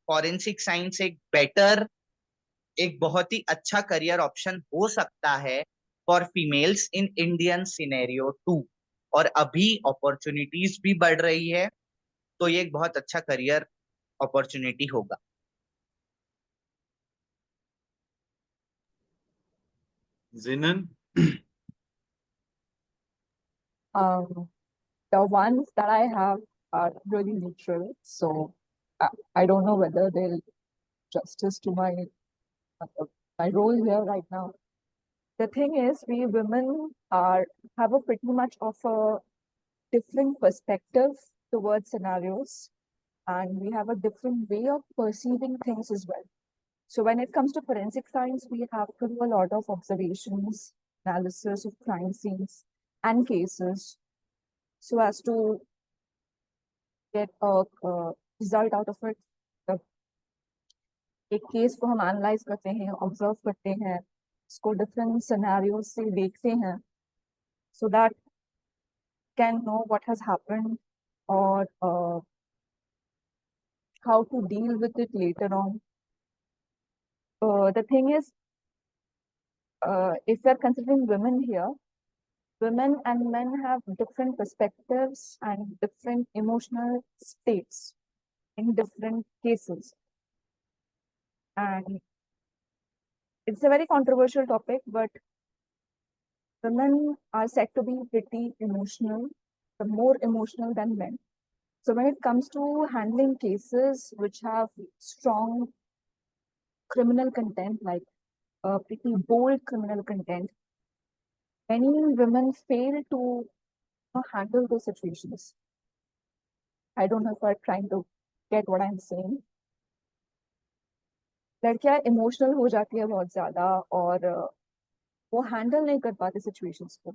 फॉरेंसिक साइंस एक बहुत ही अच्छा करियर ऑप्शन हो सकता है for females in Indian scenario too, और अभी अपॉर्चुनिटीज भी बढ़ रही है, तो ये एक बहुत अच्छा करियर अपॉर्चुनिटी होगा। Zinan? Um, the ones that I have are really neutral, so I don't know whether they'll justice to my role here right now. The thing is, we women have a pretty much of a different perspective towards scenarios, and we have a different way of perceiving things as well. So when it comes to forensic science, we have to do a lot of observations, analysis of crime scenes and cases, so as to get a result out of it. The एक case को हम analyse करते हैं, observe करते हैं, उसको different scenario से देखते हैं, so that can know what has happened, or how to deal with it later on. The thing is, if we are considering women here, women and men have different perspectives and different emotional states in different cases. And it's a very controversial topic, but women are said to be pretty emotional, more emotional than men. So when it comes to handling cases which have strong criminal content, like pretty bold criminal content, many women fail to handle those situations. I don't know if I'm trying to get what I'm saying. लड़कियां emotional हो जाती है बहुत ज्यादा, और वो handle नहीं कर पाते सिचुएशंस को.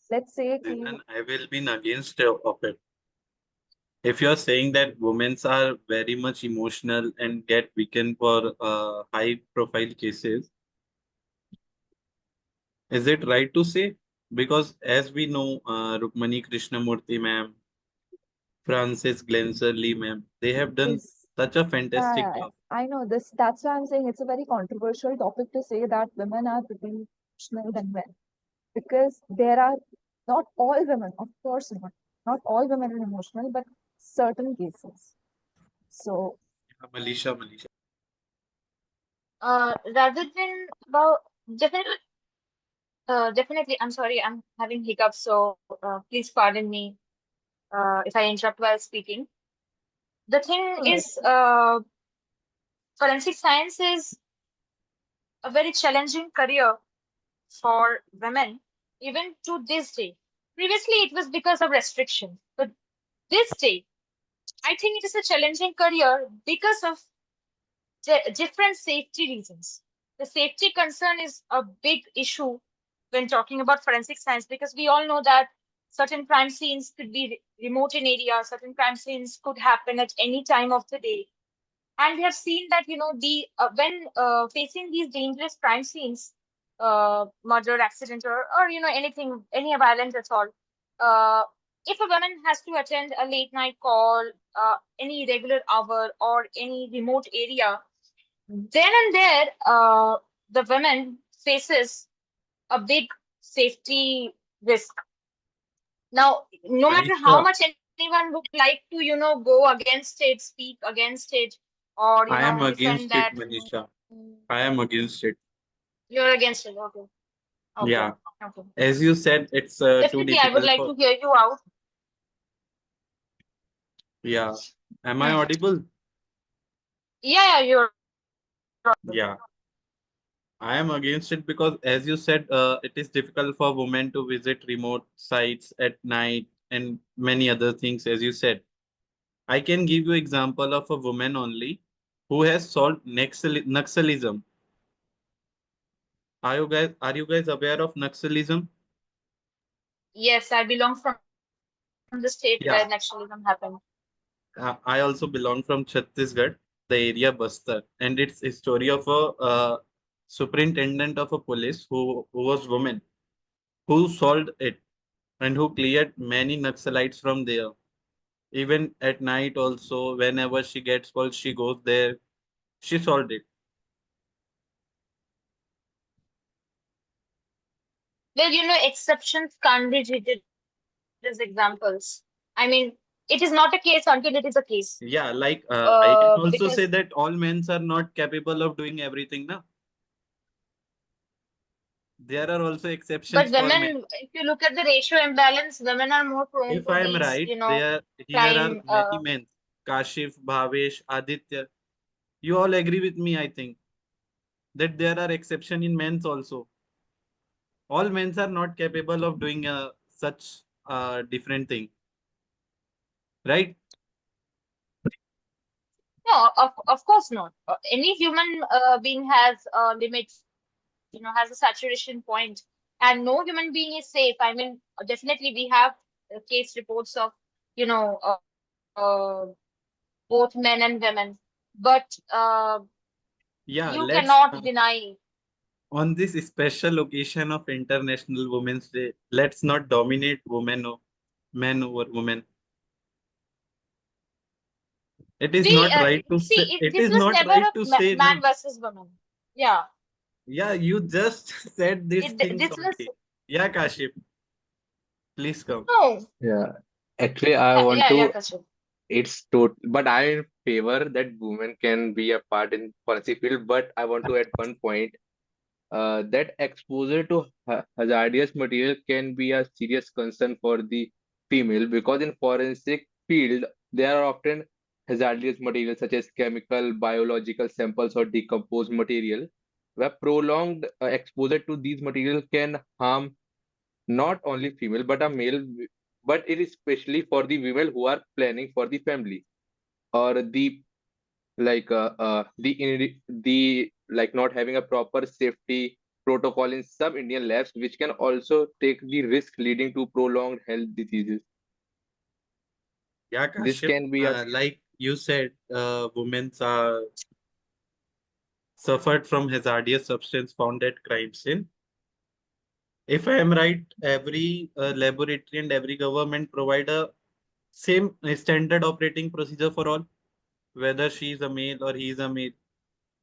Let's say कि Zinan, I will be against of it. If you're saying that women are very much emotional and get weakened for high profile cases, is it right to say? Because as we know, Rukmani Krishnamurthy ma'am, Frances Glenser Lee ma'am, they have done Is such a yeah, fantastic yeah, job. I know this. That's why I'm saying it's a very controversial topic to say that women are pretty emotional than men because there are not all women, of course not all women are emotional, but certain cases. So Malisha. Rather than about definitely, definitely. I'm sorry, I'm having hiccups, so please pardon me if I interrupt while speaking. The thing all right. is, forensic science is a very challenging career for women, even to this day. Previously, it was because of restriction, but this day, I think it is a challenging career because of different safety reasons. The safety concern is a big issue when talking about forensic science because we all know that certain crime scenes could be remote in area, certain crime scenes could happen at any time of the day. And we have seen that, the when facing these dangerous crime scenes, murder, accident, or anything, any violence at all, uh, if a woman has to attend a late night call, any irregular hour, or any remote area, then and there, the woman faces a big safety risk. Now, no matter how Malisha, much anyone would like to, go against it, speak against it, or, I am defend against that, it, Manisha. I am against it. you're against it. Okay. Okay. Yeah. Okay. As you said, it's too Definitely, I would difficult like for. to hear you out. Yeah. Am I Hmm. audible? Yeah, you're Yeah. I am against it because, as you said, it is difficult for women to visit remote sites at night and many other things, as you said. I can give you example of a woman only who has solved Naxalism. Are you guys aware of Naxalism? Yes, I belong from the state where nationalism Yeah. happened. I also belong from Chhattisgarh, the area Bastar, and it's a story of a superintendent of a police who was woman who solved it and who cleared many Naxalites from there. Even at night, also, whenever she gets called, she goes there. She solved it. Well, exceptions can't be treated as examples. I mean, it is not a case until it is a case. Yeah, like I can Because, also say that all men are not capable of doing everything. Now, there are also but exceptions for men. women, if you look at the ratio imbalance, women are more prone If to I am these, right, here are crime. many men. Kashif, Bhavesh, Aditya. You all agree with me, I think, that there are exception in men's also. All men are not capable of doing such different thing, right? No, of course not. Any human being has limits, has a saturation point, and no human being is safe. I mean, definitely we have case reports of, both men and women, but you Yeah, cannot let's deny. on this special occasion of International Women's Day, let's not dominate women or men over women. It is We not right to say. see It this is was not never right a to say man now. versus woman. Yeah, Yeah, you just said these things this was only. Yeah, Kashif, please come. no. Yeah. Actually, I Yeah, want yeah, yeah, to. Kashyap. It's but I'm in favor that women can be a part in forensic field. But I want to add one point. That exposure to hazardous material can be a serious concern for the female because in forensic field there are often hazardous materials such as chemical, biological samples or decomposed material where prolonged exposure to these materials can harm not only female but a male, but it is especially for the women who are planning for the family or the the like not having a proper safety protocol in some Indian labs, which can also take the risk leading to prolonged health diseases. Yeah, This Kashif, can be a like you said, women are suffered from hazardous substance found at crime scene. If I am right, every laboratory and every government provide a same standard operating procedure for all, whether she is a male or he is a male,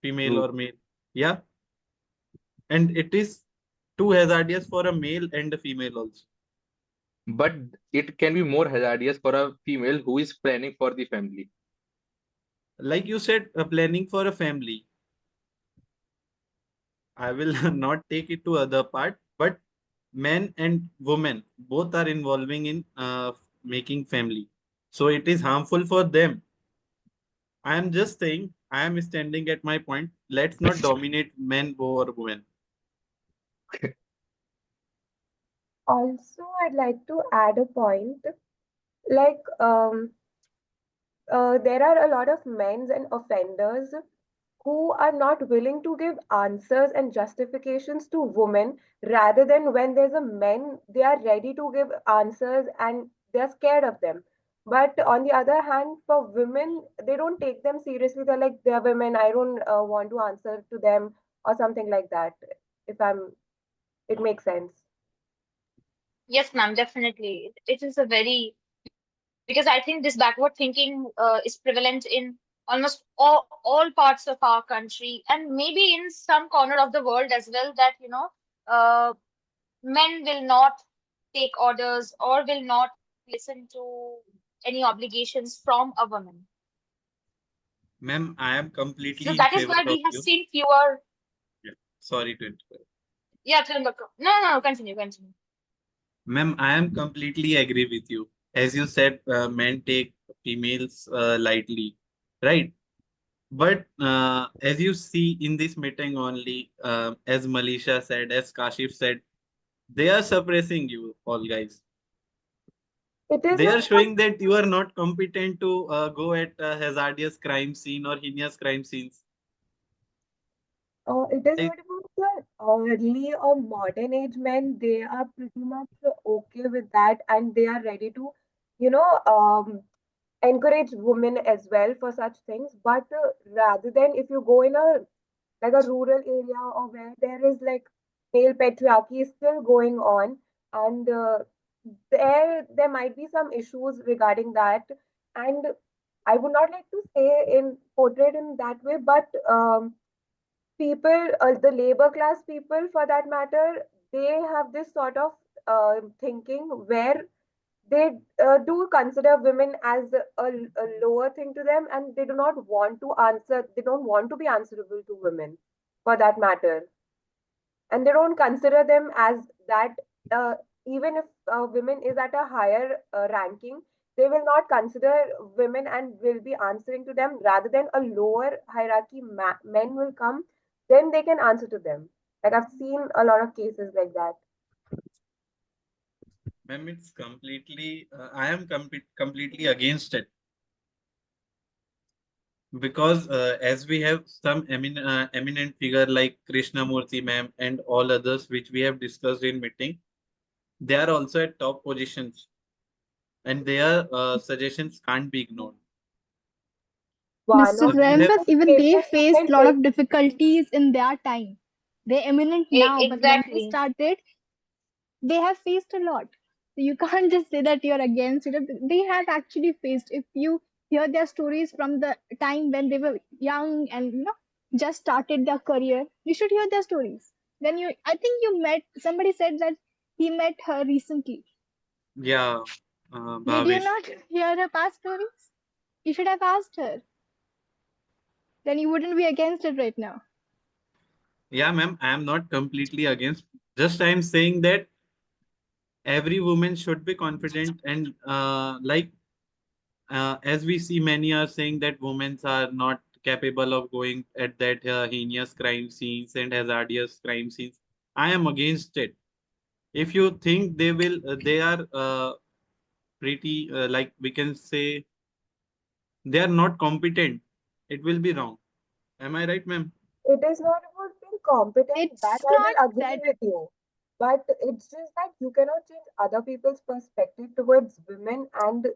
female True. or male. Yeah, and it is too hazardous for a male and a female also. But it can be more hazardous for a female who is planning for the family. Like you said, planning for a family. I will not take it to other part, but men and women both are involving in making family. So it is harmful for them. I am just saying, I am standing at my point. Let's not dominate men over women. Also, I'd like to add a point. Like, there are a lot of men and offenders who are not willing to give answers and justifications to women, rather than when there's a men, they are ready to give answers and they're scared of them. But on the other hand, for women, they don't take them seriously. They're like, they're women, I don't want to answer to them, or something like that. If I'm, it makes sense. Yes, ma'am, definitely. It is a very, because I think this backward thinking is prevalent in almost all parts of our country, and maybe in some corner of the world as well, that, uh, men will not take orders or will not listen to any obligations from a woman. Ma'am, I am So completely in that is favor why of we have you. seen fewer. Yeah. Sorry to interrupt. Yeah, Trimbaka. No, no, no, continue, continue. Ma'am, I am completely agree with you. As you said, men take females lightly, right? But as you see in this meeting only, as Malisha said, as Kashif said, they are suppressing you all guys. It is They not are about, showing that you are not competent to go at a hazardous crime scene or heinous crime scenes. it is I, not about the early or modern age men. They are pretty much okay with that, and they are ready to, you know, encourage women as well for such things. But rather than if you go in a like a rural area, or where there is like male patriarchy is still going on, and there might be some issues regarding that. And I would not like to say in portrayed in that way, but people, the labor class people for that matter, they have this sort of thinking where they do consider women as a lower thing to them, and they do not want to answer, they don't want to be answerable to women for that matter, and they don't consider them as that. Even if women is at a higher ranking, they will not consider women and will be answering to them, rather than a lower hierarchy men will come, then they can answer to them. Like, I've seen a lot of cases like that. ma'am, it's completely, I am completely against it. Because as we have some eminent figure like Krishnamurti ma'am and all others which we have discussed in meeting, they are also at top positions and their suggestions can't be ignored. One Mr. of the We have, Rambus, most even they famous faced women a lot take. of difficulties in their time. They're eminent now, but when they Exactly. started, they have faced a lot. So you can't just say that you're against it. They have actually faced. If you hear their stories from the time when they were young and just started their career, you should hear their stories. Then I think you met somebody said that he met her recently. yeah, Did you Bhavesh. not hear her past stories? You should have asked her. Then you wouldn't be against it right now. Yeah, ma'am, I am not completely against. Just I am saying that every woman should be confident and like as we see many are saying that women are not capable of going at that heinous crime scenes and hazardous crime scenes. I am against it. If you think they will they are pretty like we can say they are not competent, it will be wrong. Am I right, ma'am? It is not about being competent, that It's I not will agree that. with you. But it's just that you cannot change other people's perspective towards women and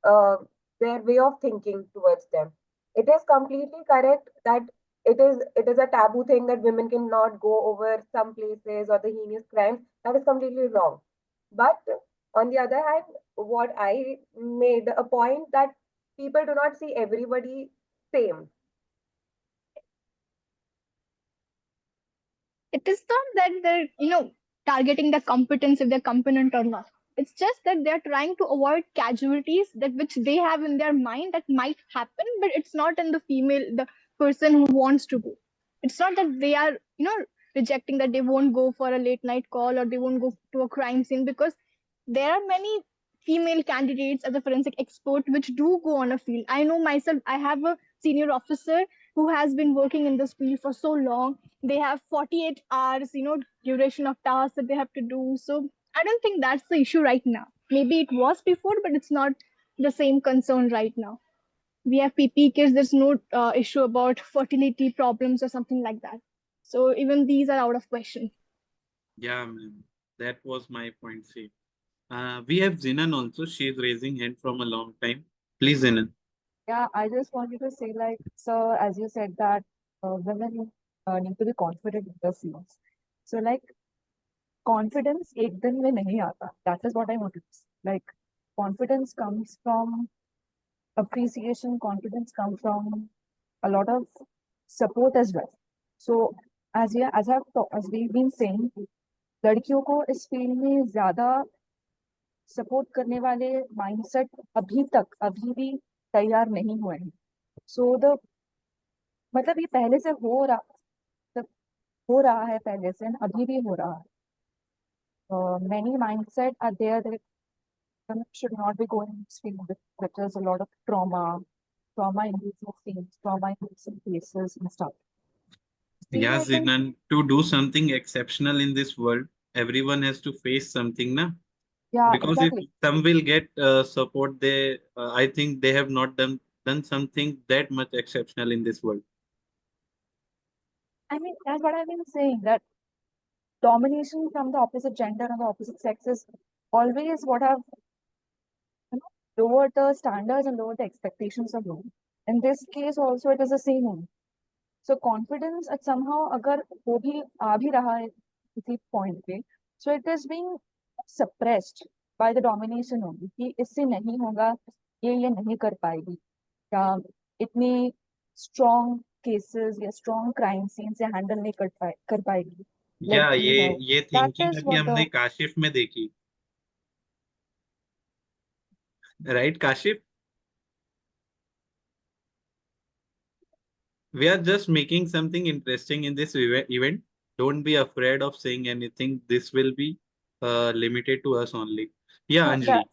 uh, their way of thinking towards them. It is completely correct that it is a taboo thing that women cannot go over some places or the heinous crimes. That is completely wrong. But on the other hand, what I made a point that people do not see everybody same. It is not that they're targeting the competence if they're competent or not. It's just that they're trying to avoid casualties that which they have in their mind that might happen, but it's not in the person who wants to go. It's not that they are rejecting that they won't go for a late night call or they won't go to a crime scene, because there are many female candidates as a forensic expert which do go on a field. I know myself, I have a senior officer who has been working in this field for so long. They have 48 hours duration of tasks that they have to do. So I don't think that's the issue right now. Maybe it was before, but it's not the same concern right now. We have pp kids, there's no issue about fertility problems or something like that. So even these are out of question. Yeah, ma'am. That was my point. See, we have Zinan also. She's raising hand from a long time. Please, Zinan. Yeah, I just wanted to say, like, so as you said that women need to be confident in their fields. So, like, confidence एक दिन में नहीं आता. That is what I wanted to say. Like, confidence comes from appreciation. Confidence comes from a lot of support as well. So, as we've been saying, लड़कियों को इस field में ज्यादा सपोर्ट करने वाले माइंडसेट अभी भी तैयार नहीं हुए हैं. सो द मतलब ये पहले से मतलब हो रहा है पहले से, अभी भी हो रहा है. Many mindset are there that women should not be going in this field because there's a lot of trauma-inducing scenes, trauma-inducing cases and stuff. See, Yeah, I think, Zinan, to do something exceptional in this world, everyone has to face something, na? yeah, Because if exactly. some will get support, I think they have not done something that much exceptional in this world. I mean, that's what I've been saying, that domination from the opposite gender and the opposite sex is always what have lowered the standards and lowered the expectations of women. In this case also it is the same only. So confidence at somehow अगर वो भी आ भी रहा है किसी point पे, so it is being suppressed by the domination only कि इससे नहीं होगा, ये नहीं कर पाएगी, या इतनी strong cases या strong crime scenes या handle नहीं कर पाएगी, या लड़की है. ये That थिंकिंग is अभी what हमने the काशिफ में देखी, right Kashif? We are just making something interesting in this event. Don't be afraid of saying anything. This will be limited to us only. Yeah, no, Anjali.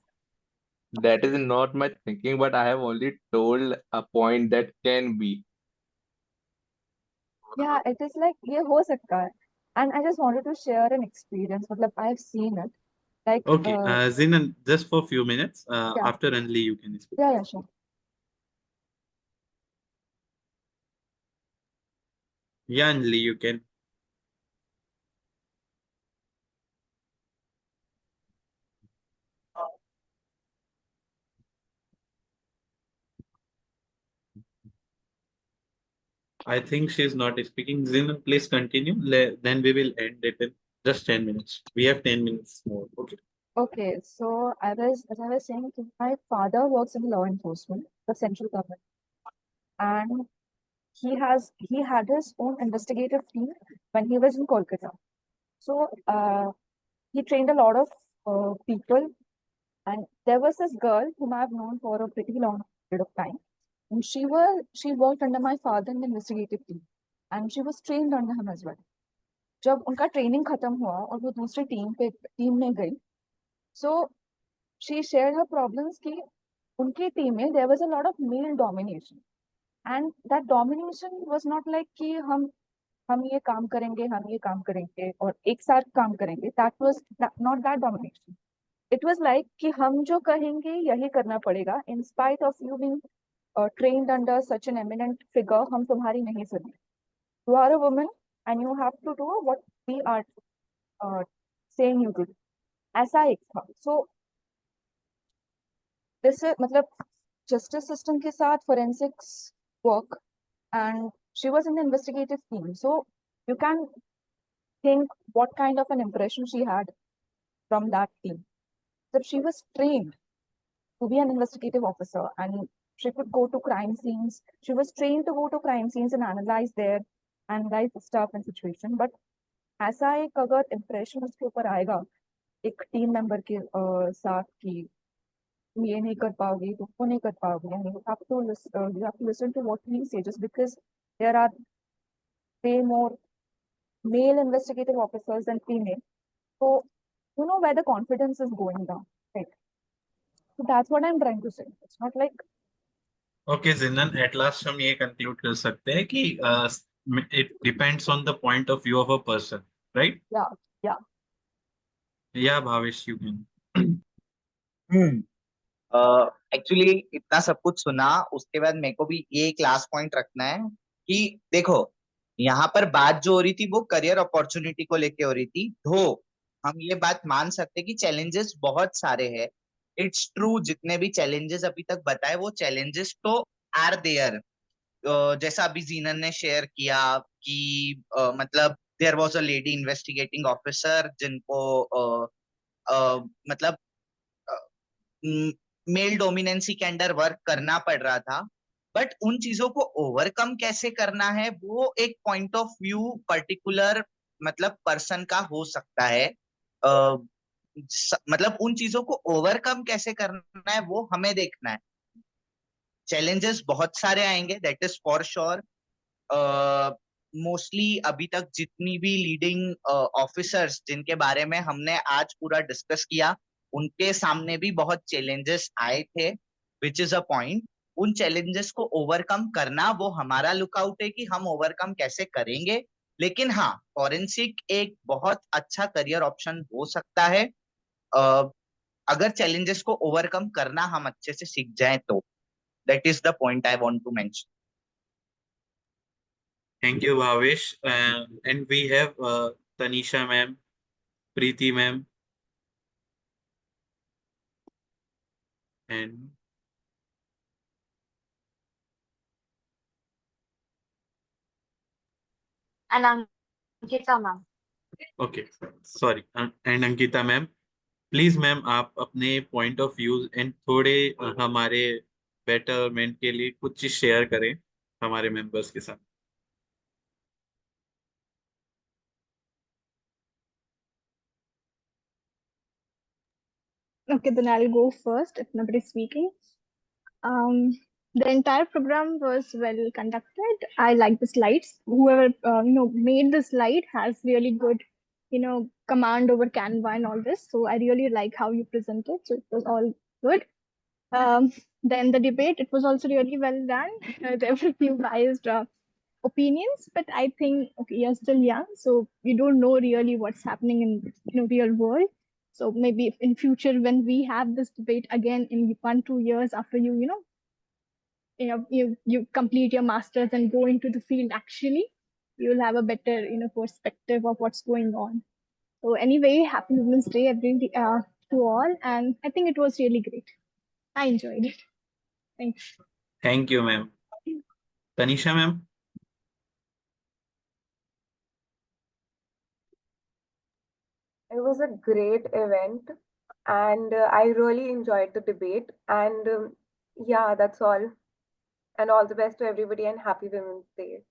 That is not my thinking, but I have only told a point that can be. yeah, it is like ये हो सकता है. And I just wanted to share an experience. मतलब I've seen it. Like, Okay, Zinan, just for a few minutes. yeah, After Anjali, you can speak. yeah, sure. Yeah, Anjali, you can. I think she's not speaking. Zinan, please continue. Then we will end it in just 10 minutes. We have 10 minutes more. Okay. Okay, so as I was saying, my father works in law enforcement, the central government, and he had his own investigative team when he was in Kolkata. So he trained a lot of people, and there was this girl whom I've known for a pretty long period of time, and she worked under my father in the investigative team, and she was trained under him as well. जब उनका training खत्म हुआ और वो दूसरी team में गई, so she shared her problems कि उनकी टीम में there was a lot of male domination, and that domination was not like कि हम ये काम करेंगे, हम ये काम करेंगे और एक साथ काम करेंगे. That was not that domination. It was like कि हम जो कहेंगे यही करना पड़ेगा, in spite of you being trained under such an eminent figure, हम तुम्हारी नहीं सुनेंगे. You are a woman and you have to do what we are saying you to do. ऐसा एक था. So this मतलब justice system के साथ forensics work, and she was in the investigative team. So you can think what kind of an impression she had from that team. That she was trained to be an investigative officer and she could go to crime scenes. She was trained to go to crime scenes and analyze the stuff and situation. But ऐसा एक अगर impression उसके ऊपर आएगा एक team member के साथ कि तुम ये नहीं कर पाओगे तुम वो नहीं कर पाओगे and you have to listen to what he says just because there are way more male investigative officers than female. So you know where the confidence is going down, right? So that's what I'm trying to say. It's not like okay जिन्नन, at last हम ये conclude कर सकते हैं कि it depends on the point of view of a person, right? yeah. या Bhavesh, you can. Hmm actually इतना सब कुछ सुना उसके बाद मेरे को भी ये एक लास्ट पॉइंट रखना है कि देखो, यहाँ पर बात जो हो रही थी वो करियर अपॉर्चुनिटी को लेके हो रही थी। धो हम ये बात मान सकते कि चैलेंजेस बहुत सारे हैं। इट्स ट्रू, जितने भी चैलेंजेस अभी तक बताए वो चैलेंजेस तो आर देयर। जैसा अभी जीनन ने शेयर किया कि मतलब there was a lady investigating officer जिनको मतलब मेल डोमिनेंसी के अंडर वर्क करना पड़ रहा था। बट उन चीजों को ओवरकम कैसे करना है वो एक पॉइंट ऑफ व्यू पर्टिकुलर मतलब पर्सन का हो सकता है। मतलब उन चीजों को ओवरकम कैसे करना है वो हमें देखना है। चैलेंजेस बहुत सारे आएंगे, that is for sure. Mostly अभी तक जितनी भी लीडिंग ऑफिसर्स जिनके बारे में हमने आज पूरा डिस्कस किया उनके सामने भी बहुत चैलेंजेस आए थे, विच इज अ पॉइंट। उन चैलेंजेस को ओवरकम करना वो हमारा लुकआउट है कि हम ओवरकम कैसे करेंगे। लेकिन हाँ, फॉरेंसिक एक बहुत अच्छा करियर ऑप्शन हो सकता है अगर चैलेंजेस को ओवरकम करना हम अच्छे से सीख जाएं तो। That is the point I want to mention. Thank you, Bhavesh. And we have Tanisha ma'am, Preeti ma'am, and And Ankita ma'am. okay, sorry, and Ankita ma'am. Please ma'am आप अपने पॉइंट ऑफ व्यूज एंड थोड़े हमारे betterment के लिए कुछ चीज share करें हमारे मेंबर्स के साथ। Okay, then I'll go first if nobody's speaking. Um, the entire program was well conducted. I like the slides. Whoever made the slide has really good command over Canva and all this. So I really like how you presented. So it was all good. Then the debate, it was also really well done. There were a few biased opinions, but I think okay, you're still young, so you don't know really what's happening in real world. So maybe if in future when we have this debate again in 1-2 years after you complete your masters and go into the field, actually you'll have a better perspective of what's going on. So anyway, happy Women's Day to all, and I think it was really great. I enjoyed it. Thanks. Thank you ma'am. Tanisha ma'am. It was a great event, and I really enjoyed the debate. And yeah, that's all. And all the best to everybody, and happy Women's Day.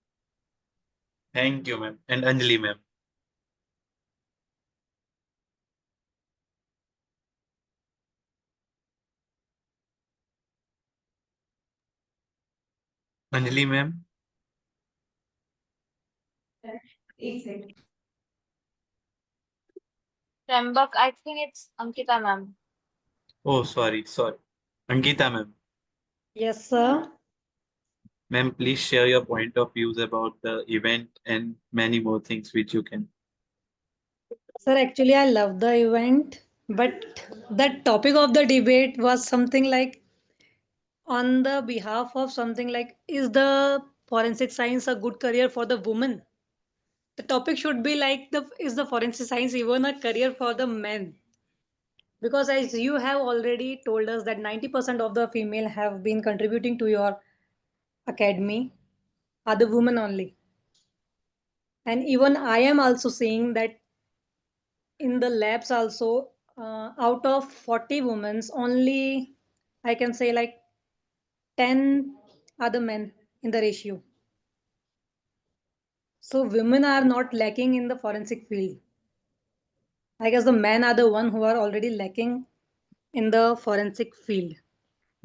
Thank you ma'am. And Anjali ma'am. Anjali ma'am. Trembak, I think it's Ankita ma'am. Oh sorry sorry, Ankita ma'am. Yes, sir. Ma'am, please share your point of views about the event and many more things which you can. Sir, actually, I love the event, but the topic of the debate was something like on the behalf of something like, is the forensic science a good career for the woman? The topic should be like, is the forensic science even a career for the men? Because as you have already told us that 90% of the female have been contributing to your academy, are the women only. And even I am also seeing that in the labs also, out of 40 women, only I can say like 10 are the men in the ratio. So women are not lacking in the forensic field. I guess the men are the one who are already lacking in the forensic field.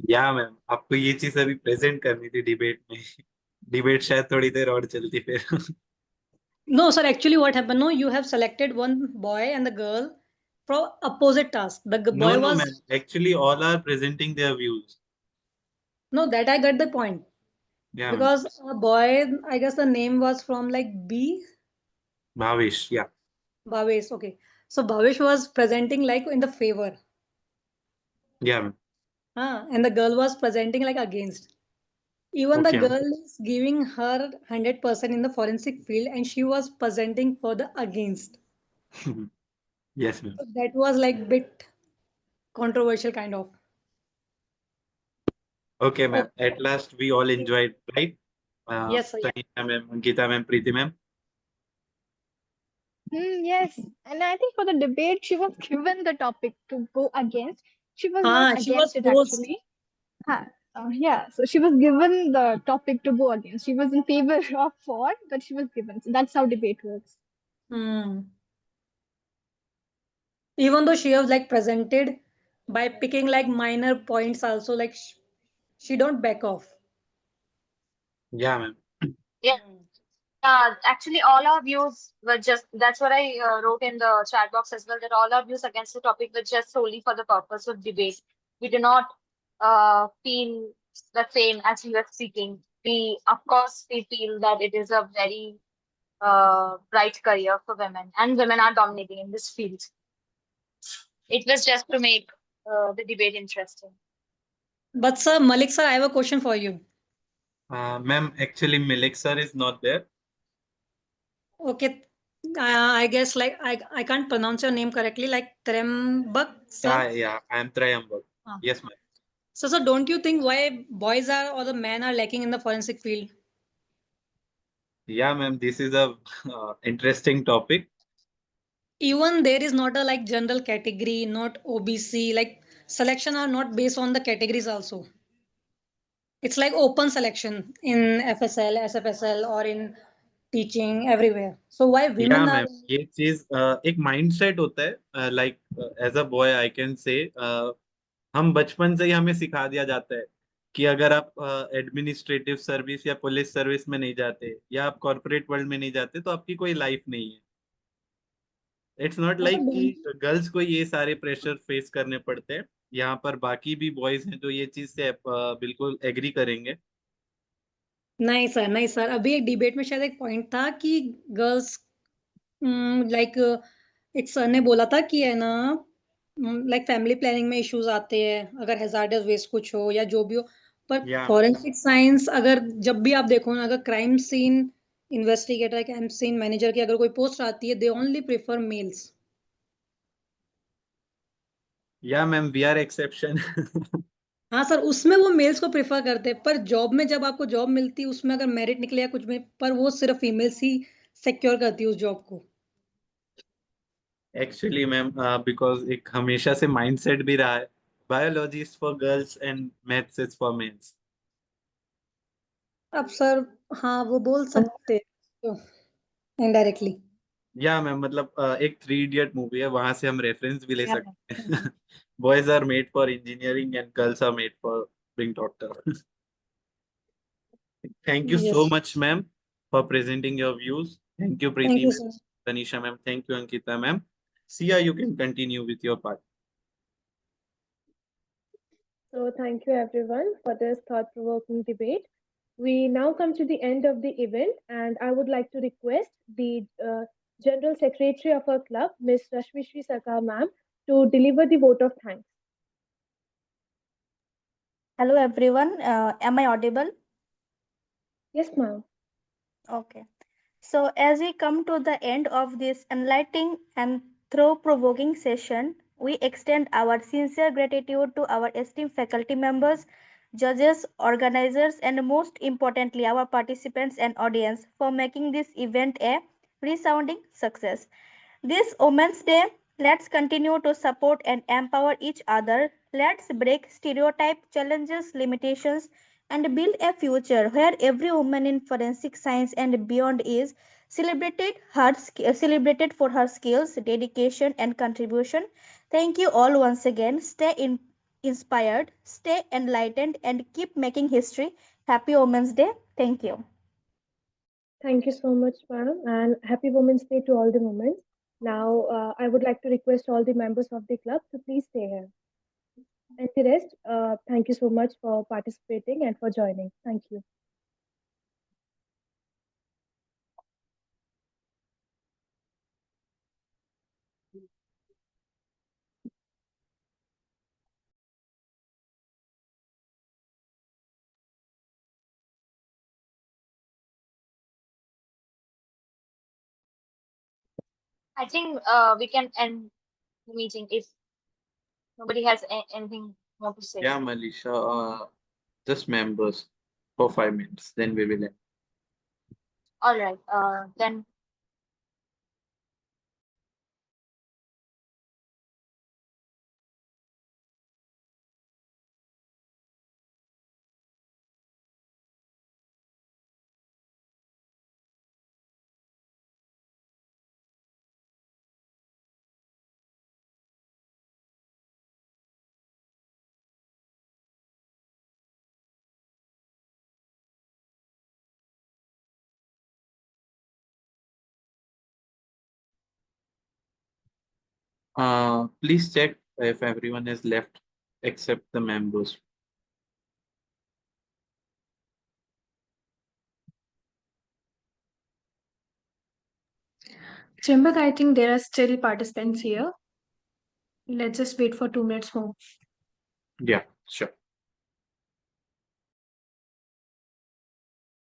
या ma'am, आपको ये चीज अभी present करनी थी debate में। Debate शायद थोड़ी देर और चलती फिर। No, sir, actually what happened, no, you have selected one boy and the girl for opposite task. The no boy no was, ma'am, actually all are presenting their views. no, that I got the point. Yeah ma'am. Because a boy, I guess the name was from like B, Bhavesh, या Bhavesh, okay. So Bhavesh was presenting like in the favor, या ma'am. and the girl was presenting like against. Even the okay ma'am. girl is giving her 100% in the forensic field and she was presenting for the against. Yes ma'am. So that was like bit controversial kind of. Okay ma'am, Okay. At last we all enjoyed, right? Yes, sir, yeah. Tanisha ma'am, Ankita ma'am, Preeti ma'am. Yes, and I think for the debate, she was given the topic to go against. She was not She was against it forced. actually. Yeah, so she was given the topic to go against. She was in favor of for, but she was given. So that's how debate works. Hmm. Even though she was like presented by picking like minor points also, like she don't back off. या ma'am. Yeah, actually, all our views were just, that's what I wrote in the chat box as well, that all our views against the topic were just solely for the purpose of debate. We do not feel the same as you were speaking. Of course, we feel that it is a very bright career for women, and women are dominating in this field. It was just to make the debate interesting. But sir, Malik sir, I have a question for you. Ma'am, actually Milik sir is not there. Okay, I guess like I can't pronounce your name correctly, like Trembak sir. या I am Tryambak. Ah. Yes ma'am. So sir, don't you think why boys are or the men are lacking in the forensic field? या ma'am, this is a interesting topic. Even there is not a like general category, not OBC, like selection are not based on the categories also. It's like open selection in FSL, SFSL, or in teaching everywhere. So why या women are? Ma'am, ये चीज एक mindset होता है। Like as a boy I can say, हम बचपन से ही हमें सिखा दिया जाता है कि अगर आप एडमिनिस्ट्रेटिव सर्विस या पुलिस सर्विस में नहीं जाते या आप कॉर्पोरेट वर्ल्ड में नहीं जाते तो आपकी कोई लाइफ नहीं है। इट्स नॉट लाइक कि गर्ल्स को ये सारे प्रेशर फेस करने पड़ते हैं। यहाँ पर बाकी भी बॉयज हैं जो ये चीज से बिल्कुल एग्री करेंगे। नहीं सर, नहीं सर, अभी एक डिबेट में शायद एक पॉइंट था कि गर्ल्स लाइक एक सर ने बोला था कि है ना, लाइक फैमिली प्लानिंग में इश्यूज आते हैं अगर हैजार्डस वेस्ट कुछ हो या जो भी हो। पर या फॉरेंसिक साइंस अगर जब भी आप देखो ना, अगर crime scene investigator, crime scene manager की अगर कोई पोस्ट आती है, they only prefer males. Yeah ma'am, we are exception. हाँ सर, उसमें वो मेल्स को प्रेफर करते हैं, पर जॉब में जब आपको जॉब मिलती है उसमें अगर मेरिट निकले या कुछ भी, पर वो सिर्फ फीमेल्स ही सिक्योर करती है उस जॉब को। एक्चुअली मैम, बिकॉज एक हमेशा से माइंडसेट भी रहा है, biology is for girls and maths is for mens. अब सर, हाँ वो बोल सकते हैं इनडायरेक्टली। या मैम, मतलब एक थ्री इडियट मूवी है, वहां से हम रेफरेंस भी ले या सकते हैं। Boys are made for engineering and girls are made for being doctor. Thank you so yes, much, ma'am, for presenting your views. Thank you, thank Preeti you ma'am, sir. Tanisha ma'am. Thank you, Ankita ma'am. Sia, you can continue with your part. So, thank you everyone for this thought provoking debate. We now come to the end of the event, and I would like to request the General Secretary of our club, Ms. Rashmishri Sarkar ma'am, to deliver the vote of thanks. Hello everyone, am I audible? Yes, ma'am. Okay. So as we come to the end of this enlightening and thought-provoking session, we extend our sincere gratitude to our esteemed faculty members, judges, organizers, and most importantly, our participants and audience for making this event a resounding success. This Women's Day, let's continue to support and empower each other. Let's break stereotype challenges, limitations, and build a future where every woman in forensic science and beyond is celebrated for her skills, dedication, and contribution. Thank you all once again. Inspired, stay enlightened, and keep making history. Happy Women's Day. Thank you. Thank you so much, ma'am, and happy Women's Day to all the women. Now, I would like to request all the members of the club to please stay here. And the rest, thank you so much for participating and for joining. Thank you. I think we can end the meeting if nobody has anything more to say. Yeah, Malisha, just members for 5 minutes, then we will end. All right. Then Please check if everyone has left except the members. Trimbak, I think there are still participants here. Let's just wait for 2 minutes more. Yeah, sure.